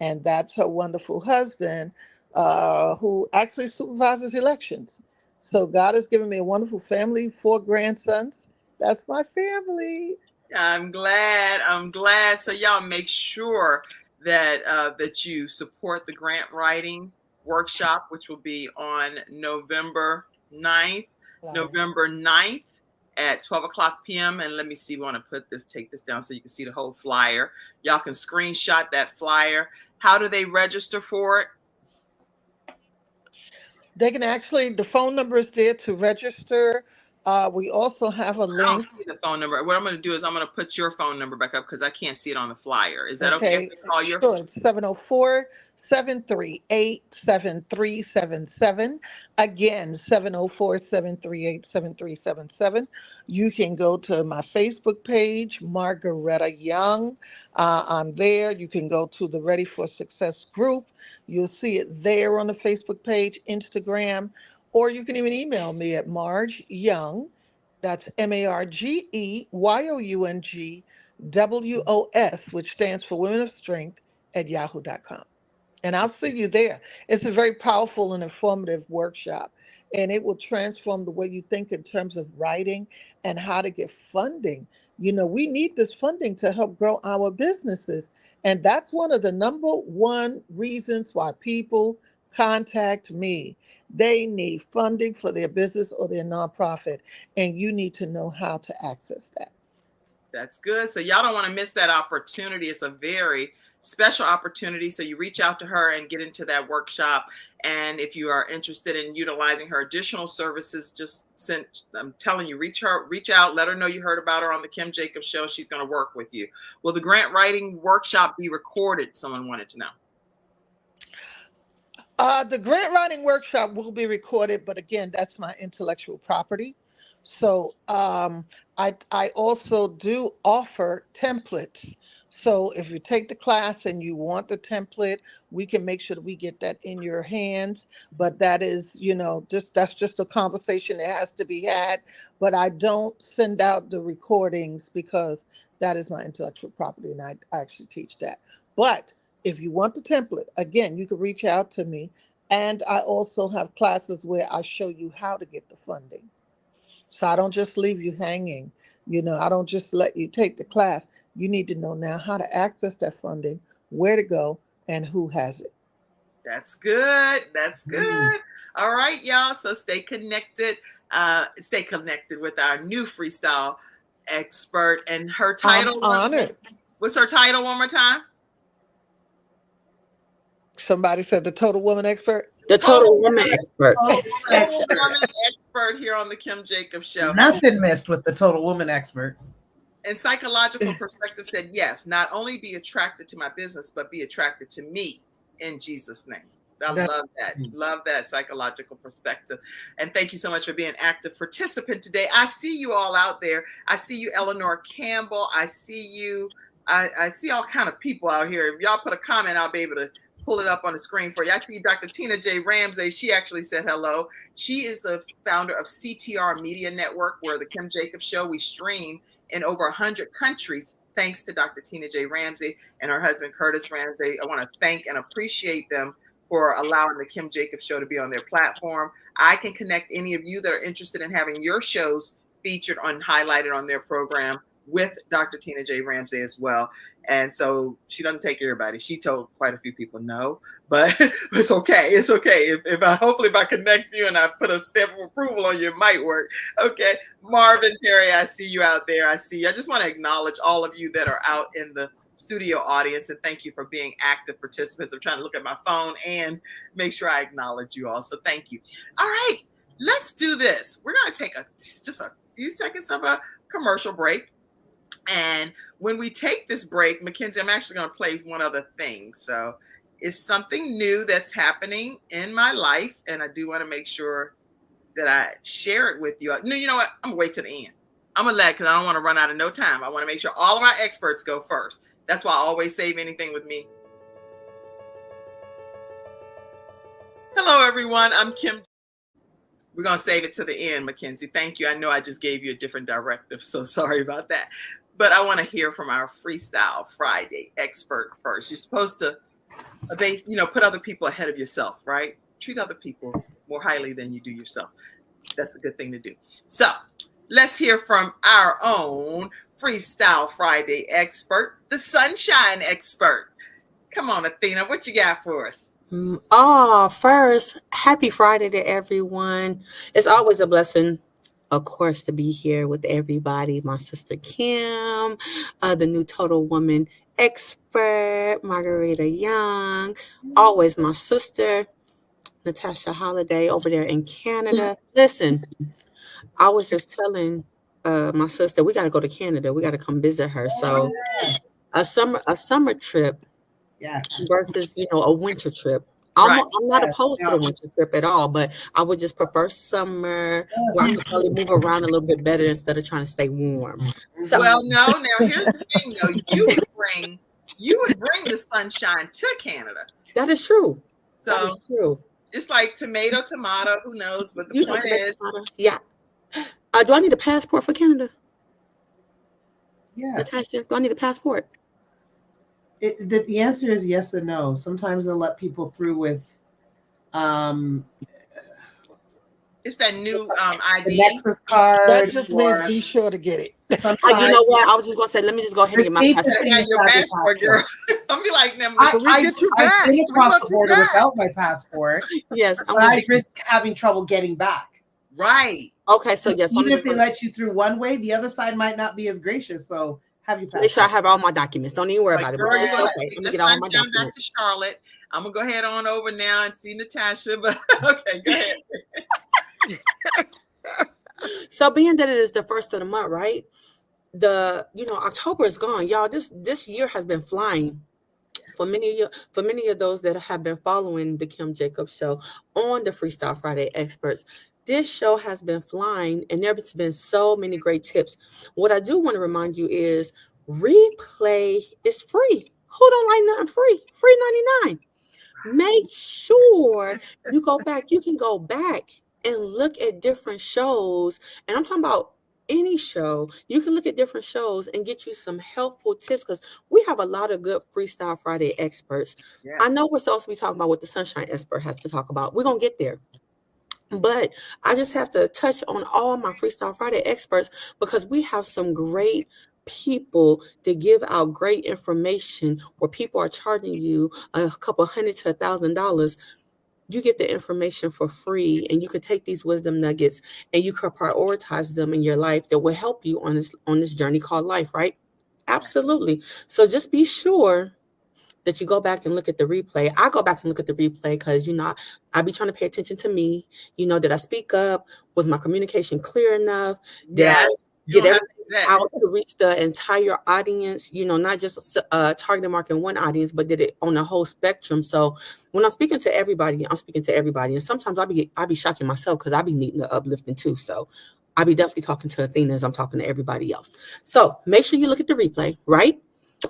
And that's her wonderful husband, who actually supervises elections. So God has given me a wonderful family, 4 grandsons. That's my family. I'm glad. I'm glad. So y'all make sure that that you support the grant writing workshop, which will be on November 9th. Flyer. November 9th at 12 o'clock p.m. And let me see, we want to take this down so you can see the whole flyer. Y'all can screenshot that flyer. How do they register for it? They can actually, the phone number is there to register. We also have a I don't link. see the phone number. What I'm going to do is I'm going to put your phone number back up because I can't see it on the flyer. Is that okay if Okay, we call your sure. It's 704-738-7377. Again, 704-738-7377. You can go to my Facebook page, Margaretta Young. I'm there. You can go to the Ready for Success group. You'll see it there on the Facebook page, Instagram, or you can even email me at Marge Young. That's MargYoungWOS, which stands for Women of Strength, at yahoo.com. And I'll see you there. It's a very powerful and informative workshop, and it will transform the way you think in terms of writing and how to get funding. You know, we need this funding to help grow our businesses. And that's one of the number one reasons why people contact me. They need funding for their business or their nonprofit, and you need to know how to access that. That's good. So y'all don't want to miss that opportunity. It's a very special opportunity. So you reach out to her and get into that workshop. And if you are interested in utilizing her additional services, I'm telling you, reach out, let her know you heard about her on the Kim Jacobs show. She's going to work with you. Will the grant writing workshop be recorded? Someone wanted to know. The grant writing workshop will be recorded, but again, that's my intellectual property. So I also do offer templates. So if you take the class and you want the template, we can make sure that we get that in your hands. But that is, that's just a conversation that has to be had. But I don't send out the recordings because that is my intellectual property, and I actually teach that. But if you want the template, again, you can reach out to me. And I also have classes where I show you how to get the funding. So I don't just leave you hanging. I don't just let you take the class. You need to know now how to access that funding, where to go, and who has it. That's good. That's good. Mm. All right, y'all. So stay connected. Stay connected with our new Freestyle expert. And her I'm title, honored. what's her title one more time? Somebody said the total woman expert. The total woman woman, expert. Total total expert. woman expert here on the Kim Jacobs Show. Nothing missed with the total woman expert. And psychological perspective said, yes, not only be attracted to my business, but be attracted to me in Jesus' name. I love that. Love that psychological perspective. And thank you so much for being an active participant today. I see you all out there. I see you, Eleanor Campbell. I see you. I see all kind of people out here. If y'all put a comment, I'll be able to pull it up on the screen for you. I see Dr. Tina J. Ramsey. She actually said hello. She is the founder of CTR Media Network, where the Kim Jacobs Show, we stream in over 100 countries, thanks to Dr. Tina J. Ramsey and her husband, Curtis Ramsey. I want to thank and appreciate them for allowing the Kim Jacobs Show to be on their platform. I can connect any of you that are interested in having your shows featured on, highlighted on their program with Dr. Tina J. Ramsey as well. And so she doesn't take everybody. She told quite a few people no, but it's okay. It's okay. If I, hopefully if I connect you and I put a stamp of approval on you, it might work. Okay. Marvin Terry, I see you out there. I see you. I just want to acknowledge all of you that are out in the studio audience, and thank you for being active participants. I'm trying to look at my phone and make sure I acknowledge you all. So thank you. All right, let's do this. We're going to take just a few seconds of a commercial break. And when we take this break, Mackenzie, I'm actually going to play one other thing. So it's something new that's happening in my life, and I do want to make sure that I share it with you. No, you know what? I'm going to wait to the end. I'm going to because I don't want to run out of no time. I want to make sure all of our experts go first. That's why I always save anything with me. Hello, everyone. I'm Kim. We're going to save it to the end, Mackenzie. Thank you. I know I just gave you a different directive, so sorry about that. But I want to hear from our FreeStyle Friday expert first. You're supposed to put other people ahead of yourself, right? Treat other people more highly than you do yourself. That's a good thing to do. So let's hear from our own FreeStyle Friday expert, the sunshine expert. Come on, Athena, what you got for us? First, happy Friday to everyone. It's always a blessing, of course, to be here with everybody. My sister Kim, the new total woman expert, Margaretta Young, always my sister, Natasha Halliday over there in Canada. Listen, I was just telling my sister, we got to go to Canada. We got to come visit her. So a summer trip versus, a winter trip. I'm not opposed to the winter trip at all, but I would just prefer summer where I can probably move around a little bit better instead of trying to stay warm. So, well, no, now here's the thing though. You would bring the sunshine to Canada. That is true. So that is true. It's like tomato, who knows? But the point is, yeah. Do I need a passport for Canada? Yeah. Natasha, do I need a passport? The answer is yes and no. Sometimes they'll let people through with it's that new ID. The Nexus card. That just means be sure to get it. You know what? I was just going to say, let me just go ahead and get my passport. Yeah, your passport, girl. I'll be like, I've been across the border without my passport. Yes. But I risk having trouble getting back. Right. Okay, so yes. Even if they let you through one way, the other side might not be as gracious. So have you make sure I have all my documents. Don't even worry about it. Girl, okay. Let me get all my documents. Back to Charlotte. I'm gonna go ahead on over now and see Natasha. But okay, go ahead. So being that it is the first of the month, right? October is gone, y'all. This year has been flying. For many of those that have been following the Kim Jacobs Show on the FreeStyle Friday experts, this show has been flying, and there's been so many great tips. What I do want to remind you is replay is free. Who don't like nothing free? Free 99. Make sure you go back. You can go back and look at different shows. And I'm talking about any show. You can look at different shows and get you some helpful tips because we have a lot of good FreeStyle Friday experts. Yes. I know we're supposed to be talking about what the sunshine expert has to talk about. We're going to get there. But I just have to touch on all my FreeStyle Friday experts because we have some great people that give out great information where people are charging you a couple $100 to $1,000 you get the information for free, and you could take these wisdom nuggets and you could prioritize them in your life that will help you on this journey called life, right? Absolutely. So just be sure that you go back and look at the replay. I go back and look at the replay because, I be trying to pay attention to me. Did I speak up? Was my communication clear enough? Did I Yes, you get don't have to everything do that. out to reach the entire audience? Not just targeting marketing one audience, but did it on the whole spectrum? So when I'm speaking to everybody, I'm speaking to everybody. And sometimes I be shocking myself because I be needing the uplifting too. So I be definitely talking to Athena as I'm talking to everybody else. So make sure you look at the replay, right?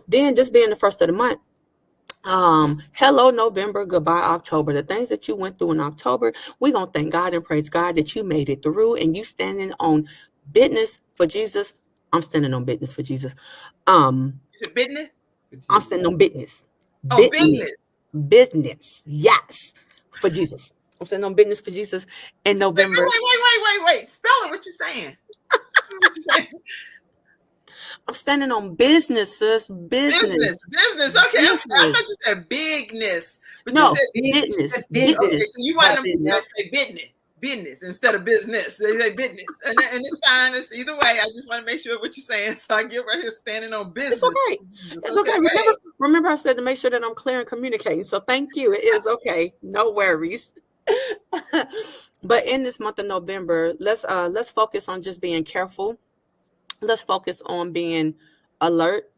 Then this being the first of the month, hello November, goodbye October. The things that you went through in October, we gonna thank God and praise God that you made it through, and you standing on business for Jesus. I'm standing on business for Jesus. Is it business? I'm standing on business. Oh, Business. business. Business. Yes. For Jesus. I'm standing on business for Jesus in Wait, November. wait. Spell it. What you saying? What you saying? I'm standing on business, sis. Business. Business. Okay, I thought Business. you said bigness, but you No, said Big, business. big, okay. Business. So you want Not them to business. say business instead of business. They say business, and it's fine. It's either way. I just want to make sure what you're saying. So I get right here standing on It's business. okay. Jesus. It's Okay, okay. go ahead. Remember, I said to make sure that I'm clear and communicating. So thank you. It is okay. No worries. But in this month of November, let's focus on just being careful. Let's focus on being alert.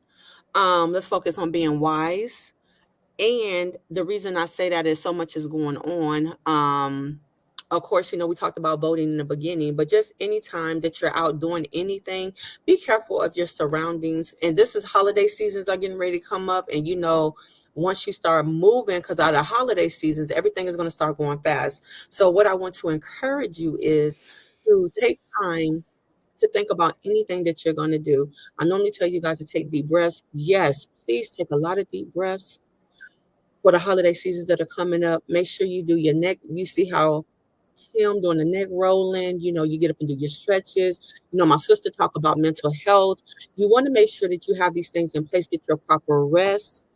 Let's focus on being wise. And the reason I say that is so much is going on. Of course, we talked about voting in the beginning, but just anytime that you're out doing anything, be careful of your surroundings. And this is holiday seasons are getting ready to come up. And once you start moving, because out of holiday seasons, everything is going to start going fast. So what I want to encourage you is to take time to think about anything that you're going to do. I normally tell you guys to take deep breaths. Yes, please take a lot of deep breaths for the holiday seasons that are coming up. Make sure you do your neck. You see how Kim doing the neck rolling. You get up and do your stretches. My sister talk about mental health. You want to make sure that you have these things in place, get your proper rest,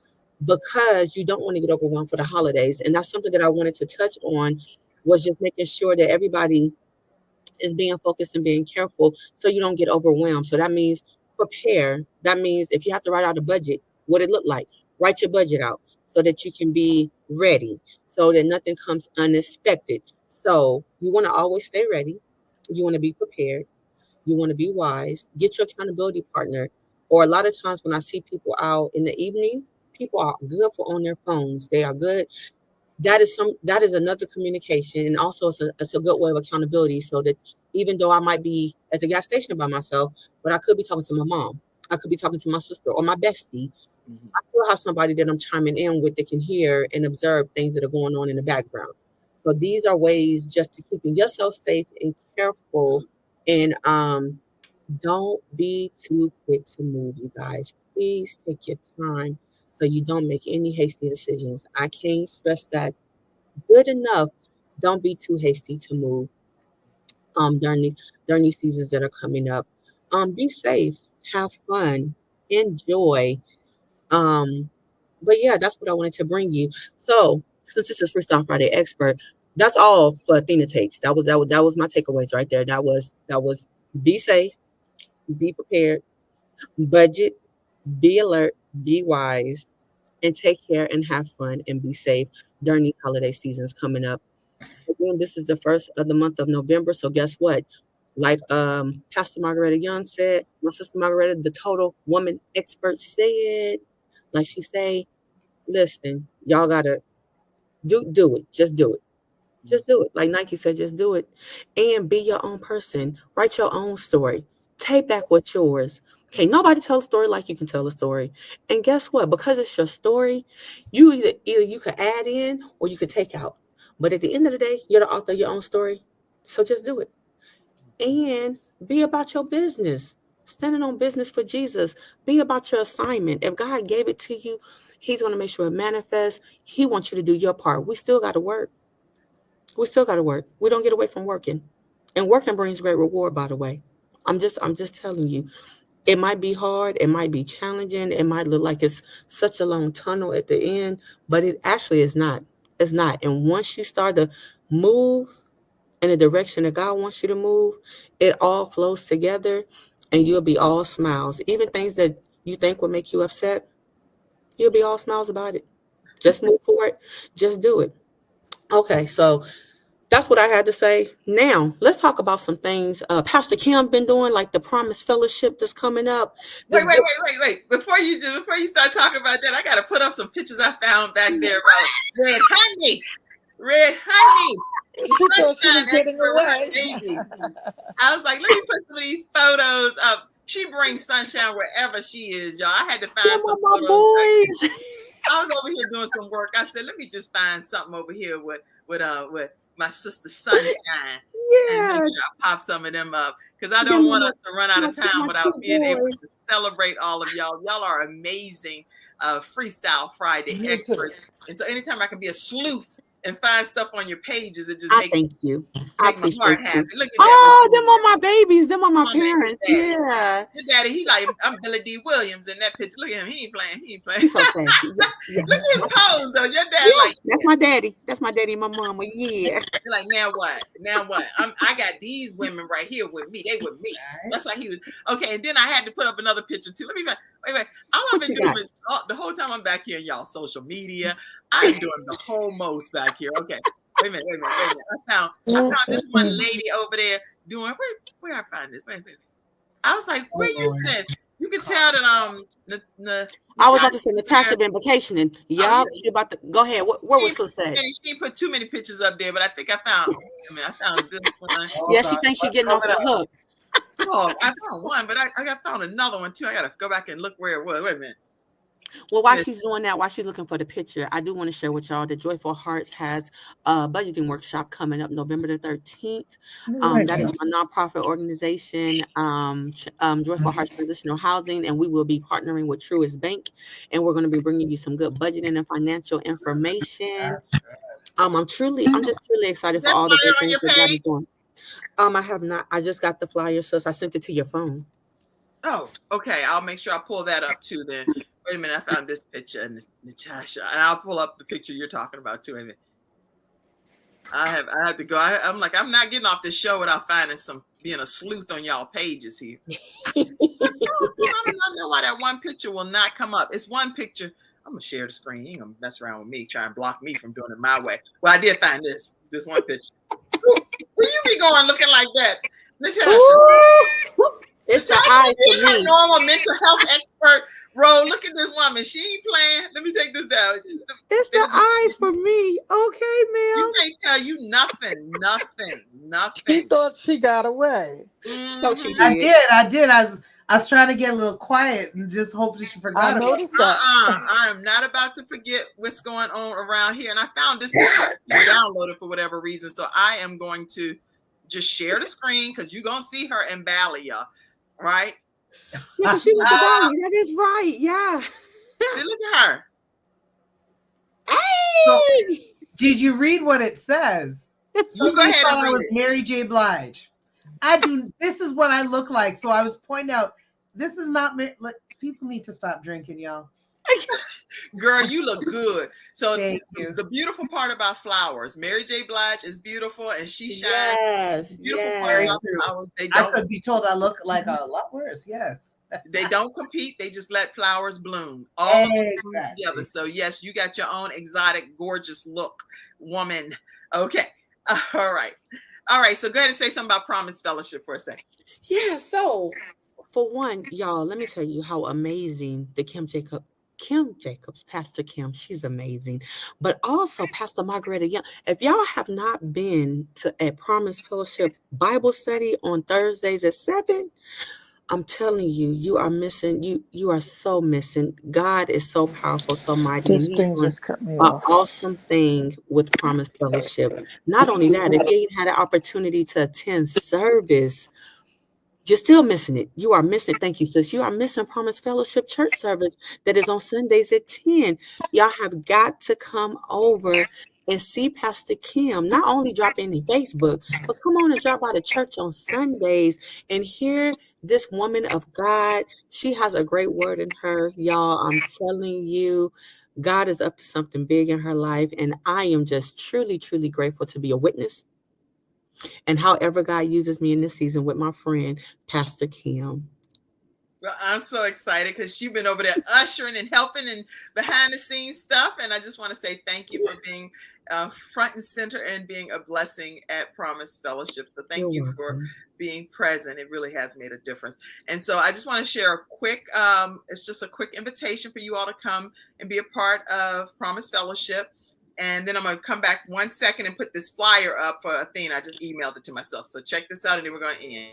because you don't want to get overwhelmed for the holidays. And that's something that I wanted to touch on, was just making sure that everybody is being focused and being careful so you don't get overwhelmed. So that means prepare. That means if you have to write out a budget, what it look like, write your budget out so that you can be ready, so that nothing comes unexpected. So you want to always stay ready. You want to be prepared. You want to be wise. Get your accountability partner. Or a lot of times when I see people out in the evening, people are good for on their phones. They are good. That is another communication, and also it's a good way of accountability, so that even though I might be at the gas station by myself, but I could be talking to my mom, I could be talking to my sister or my bestie. I still have somebody that I'm chiming in with that can hear and observe things that are going on in the background. So these are ways just to keeping yourself safe and careful. And don't be too quick to move, you guys. Please take your time so you don't make any hasty decisions. I can't stress that good enough. Don't be too hasty to move during these seasons that are coming up. Be safe, have fun, enjoy. Um, but yeah, that's what I wanted to bring you. So since this is Freestyle Friday Expert, that's all for Athena takes. That was my takeaways right there. That was be safe, be prepared, budget, be alert, be wise, and take care and have fun and be safe during these holiday seasons coming up. Again, this is the first of the month of November. So guess what? Like Pastor Margaretta Young said, my sister Margaretta, the total woman expert, said, like she say, listen, y'all gotta do it. Just do it. Just do it. Like Nike said, just do it. And be your own person. Write your own story. Take back what's yours. Okay, nobody tell a story like you can tell a story. And guess what? Because it's your story, you either you could add in or you could take out. But at the end of the day, you're the author of your own story. So just do it. And be about your business. Standing on business for Jesus. Be about your assignment. If God gave it to you, He's going to make sure it manifests. He wants you to do your part. We still got to work. We still got to work. We don't get away from working. And working brings great reward, by the way. I'm just telling you. It might be hard, it might be challenging, it might look like it's such a long tunnel at the end, but it actually is not. It's not. And once you start to move in the direction that God wants you to move, it all flows together and you'll be all smiles. Even things that you think will make you upset, you'll be all smiles about it. Just move forward. Just do it. Okay, so that's what I had to say. Now, let's talk about some things Pastor Kim been doing, like the Promise Fellowship that's coming up. Wait. Before you start talking about that, I got to put up some pictures I found back there about red honey. Red honey. She thought she was getting away. Babies. I was like, let me put some of these photos up. She brings sunshine wherever she is, y'all. I had to find some my photos. boys. I was over here doing some work. I said, let me just find something over here with my sister Sunshine. Yeah. And make sure I pop some of them up because I don't want us to run out of time without being able to celebrate all of y'all. Y'all are amazing Freestyle Friday experts. And so anytime I can be a sleuth and find stuff on your pages, it just makes you. Make my heart happy. Look at that. Them are my babies. Them are my parents. Yeah. Your daddy, he like, I'm Billy D. Williams in that picture. Look at him. He ain't playing. He's so fancy. Yeah. Look at his pose, though. Your dad, like. That's my daddy. That's my daddy and my mama. Yeah. You're like, now what? I got these women right here with me. They with me. That's why he was. Okay, and then I had to put up another picture, too. Let me wait. All I've been doing the whole time I'm back here in y'all social media, I'm doing the whole most back here. Okay. Wait a minute. I found this one lady over there doing where I find this. Wait. I was like, where you been? You can tell that I was about to say Natasha been vacationing. Yeah, she about to go ahead. Where was Susan? She put too many pictures up there, but I think I found this one. Yeah, she thinks she's getting off the hook. Oh, I found one, but I found another one too. I gotta go back and look where it was. Wait a minute. Well, while she's doing that, while she's looking for the picture, I do want to share with y'all that Joyful Hearts has a budgeting workshop coming up November the 13th. That is a nonprofit organization, Joyful Hearts Transitional Housing, and we will be partnering with Truist Bank, and we're going to be bringing you some good budgeting and financial information. I'm just truly excited for all the good things that God is doing. I have not. I just got the flyer, so I sent it to your phone. Oh, okay. I'll make sure I pull that up too then. Wait a minute, I found this picture, Natasha, and I'll pull up the picture you're talking about too. Wait I have to go. I'm like, I'm not getting off this show without finding being a sleuth on y'all pages here. I don't know why that one picture will not come up. It's one picture. I'm gonna share the screen. You ain't gonna mess around with me, try and block me from doing it my way. Well, I did find this one picture. Where you be going looking like that, Natasha? It's the eyes for me. Normal mental health expert. Bro, look at this woman. She ain't playing. Let me take this down. It's the eyes for me. Okay, ma'am. You can't tell you nothing. She thought she got away. So she did. I did. I was trying to get a little quiet and just hope that she forgot. I noticed that. I am not about to forget what's going on around here. And I found this picture downloaded for whatever reason. So I am going to just share the screen because you're going to see her in Bali, y'all. Right? Yeah, she was the Bali. That is right. Yeah. See, look at her. Hey! So, did you read what it says? So go ahead thought and I read was it. Mary Mary J. Blige. This is what I look like. So I was pointing out, this is not people need to stop drinking, y'all. Girl, you look good. So Thank you. the beautiful part about flowers, Mary J. Blige is beautiful and she shines. Yes. Beautiful part about flowers. I could be told I look like a lot worse. Yes. They don't compete. They just let flowers bloom. All of us bloom Exactly. together. So yes, you got your own exotic, gorgeous look, woman. Okay. All right. So go ahead and say something about Promise Fellowship for a second. Yeah. So for one, y'all, let me tell you how amazing the Kim Jacobs, Pastor Kim, she's amazing. But also Pastor Margaretta Young. If y'all have not been to a Promise Fellowship Bible study on Thursdays at 7, I'm telling you, you are missing. You are so missing. God is so powerful, so mighty. This and thing He's just cut me an off. awesome thing with Promise Fellowship. Not only that, if you ain't had an opportunity to attend service, you're still missing it. You are missing. Thank you, sis. You are missing Promise Fellowship church service that is on Sundays at 10. Y'all have got to come over and see Pastor Kim. Not only drop in Facebook, but come on and drop by the church on Sundays and hear this woman of God. She has a great word in her, y'all. I'm telling you, God is up to something big in her life, and I am just truly, truly grateful to be a witness. And however God uses me in this season with my friend, Pastor Kim. Well, I'm so excited because you've been over there ushering and helping and behind the scenes stuff. And I just want to say thank you for being front and center and being a blessing at Promise Fellowship. So thank You're you for welcome. being present. It really has made a difference. And so I just want to share a quick, it's just a quick invitation for you all to come and be a part of Promise Fellowship. And then I'm going to come back 1 second and put this flyer up for Athena. I just emailed it to myself. So check this out and then we're going to end.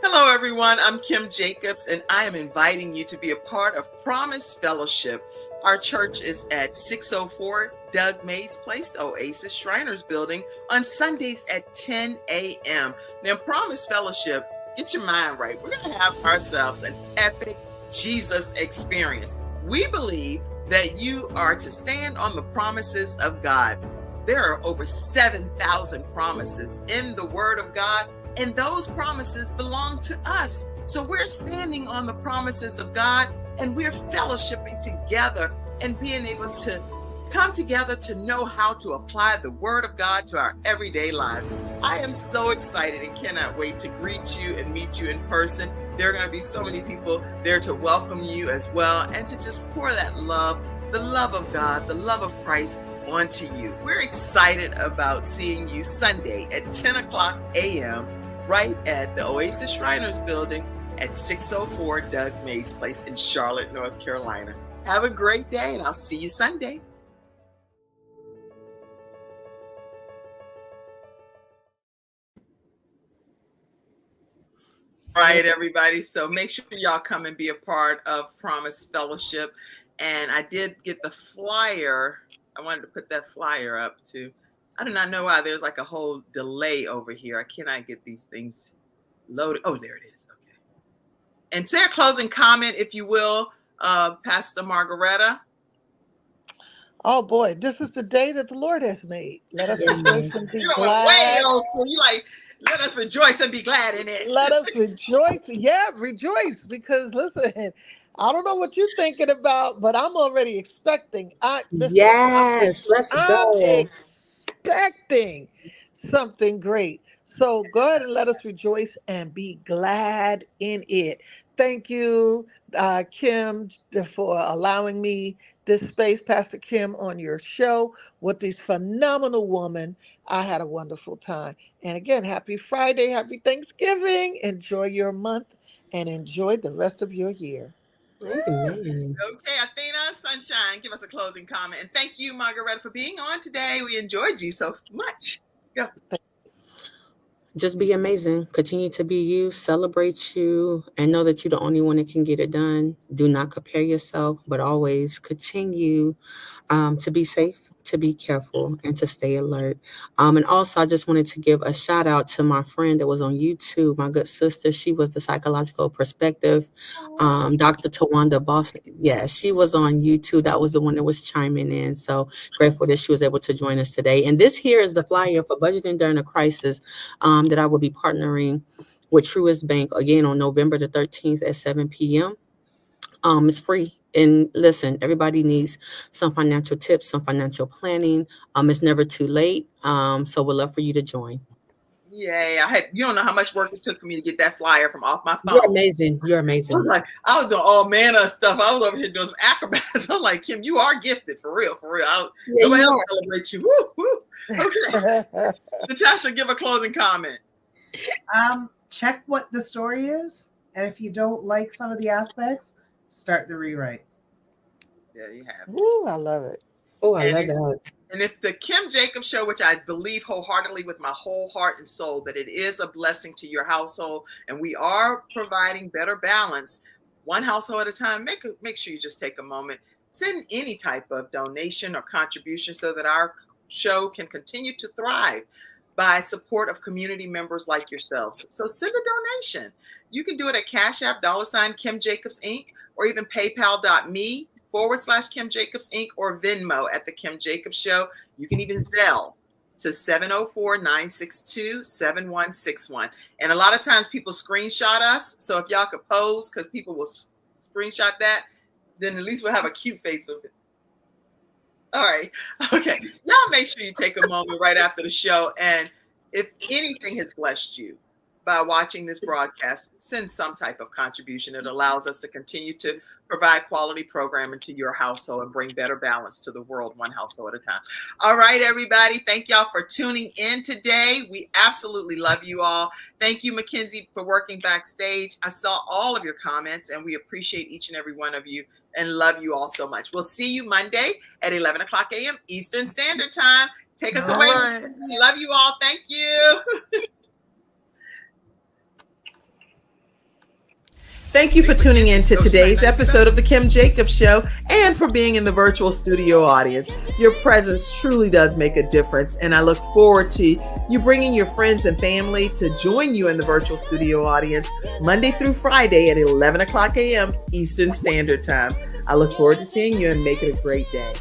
Hello, everyone. I'm Kim Jacobs, and I am inviting you to be a part of Promise Fellowship. Our church is at 604 Doug Mays Place, the Oasis Shriners Building, on Sundays at 10 a.m. Now, Promise Fellowship, get your mind right. We're going to have ourselves an epic Jesus experience. We believe that you are to stand on the promises of God. There are over 7,000 promises in the Word of God, and those promises belong to us. So we're standing on the promises of God, and we're fellowshipping together and being able to come together to know how to apply the Word of God to our everyday lives. I am so excited and cannot wait to greet you and meet you in person. There are going to be so many people there to welcome you as well, and to just pour that love, the love of God, the love of Christ onto you. We're excited about seeing you Sunday at 10 o'clock a.m. right at the Oasis Shriners Building at 604 Doug Mays Place in Charlotte, North Carolina. Have a great day, and I'll see you Sunday. All right, everybody. So make sure y'all come and be a part of Promise Fellowship. And I did get the flyer. I wanted to put that flyer up too. I do not know why there's like a whole delay over here. I cannot get these things loaded. Oh, there it is. Okay. And say a closing comment, if you will, Pastor Margaretta. Oh boy, this is the day that the Lord has made. Let us rejoice and be You know what? Way glad. old school. You like, let us rejoice and be glad in it. Let us rejoice. Yeah, rejoice. Because listen, I don't know what you're thinking about, but I'm already expecting. Yes, let's I'm go. expecting something great. So go ahead and let us rejoice and be glad in it. Thank you, Kim, for allowing me this space, Pastor Kim, on your show with this phenomenal woman. I had a wonderful time. And again, happy Friday, happy Thanksgiving. Enjoy your month and enjoy the rest of your year. Amen. Okay, Athena, Sunshine, give us a closing comment. And thank you, Margaretta, for being on today. We enjoyed you so much. Go. Just be amazing. Continue to be you, celebrate you, and know that you're the only one that can get it done. Do not compare yourself, but always continue to be safe, to be careful, and to stay alert. And also, I just wanted to give a shout out to my friend that was on YouTube, my good sister. She was the psychological perspective, Dr. Tawanda Boston. Yeah, she was on YouTube. That was the one that was chiming in. So grateful that she was able to join us today. And this here is the flyer for budgeting during a crisis that I will be partnering with Truist Bank again on November the 13th at 7 p.m. It's free. And listen, everybody needs some financial tips, some financial planning. It's never too late. So we'd love for you to join. Yay. You don't know how much work it took for me to get that flyer from off my You're phone. amazing. You're I amazing. was like, I was doing all manner of stuff. I was over here doing some acrobats. I'm like, Kim, you are gifted for real, for real. Nobody else celebrates you. Woo, woo. Okay. Natasha, give a closing comment. Check what the story is, and if you don't like some of the aspects, start the rewrite. There you have it. Ooh, I love it. Oh, I love that. And if the Kim Jacobs Show, which I believe wholeheartedly with my whole heart and soul, that it is a blessing to your household, and we are providing better balance, one household at a time, make sure you just take a moment, send any type of donation or contribution so that our show can continue to thrive by support of community members like yourselves. So send a donation. You can do it at Cash App, $Kimjacobsinc, or even paypal.me/Kimjacobsinc, or Venmo at The Kim Jacobs Show. You can even Zelle to 704-962-7161. And a lot of times people screenshot us. So if y'all could pose, because people will screenshot that, Then at least we'll have a cute Facebook. All right. Okay. Y'all make sure you take a moment right after the show. And if anything has blessed you by watching this broadcast, send some type of contribution. It allows us to continue to provide quality programming to your household and bring better balance to the world, one household at a time. All right, everybody. Thank y'all for tuning in today. We absolutely love you all. Thank you, Mackenzie, for working backstage. I saw all of your comments, and we appreciate each and every one of you and love you all so much. We'll see you Monday at 11 o'clock a.m. Eastern Standard Time. Take us away. Right. Love you all. Thank you. Thank you for tuning in to today's episode of The Kim Jacobs Show and for being in the virtual studio audience. Your presence truly does make a difference, and I look forward to you bringing your friends and family to join you in the virtual studio audience Monday through Friday at 11 o'clock a.m. Eastern Standard Time. I look forward to seeing you and make it a great day.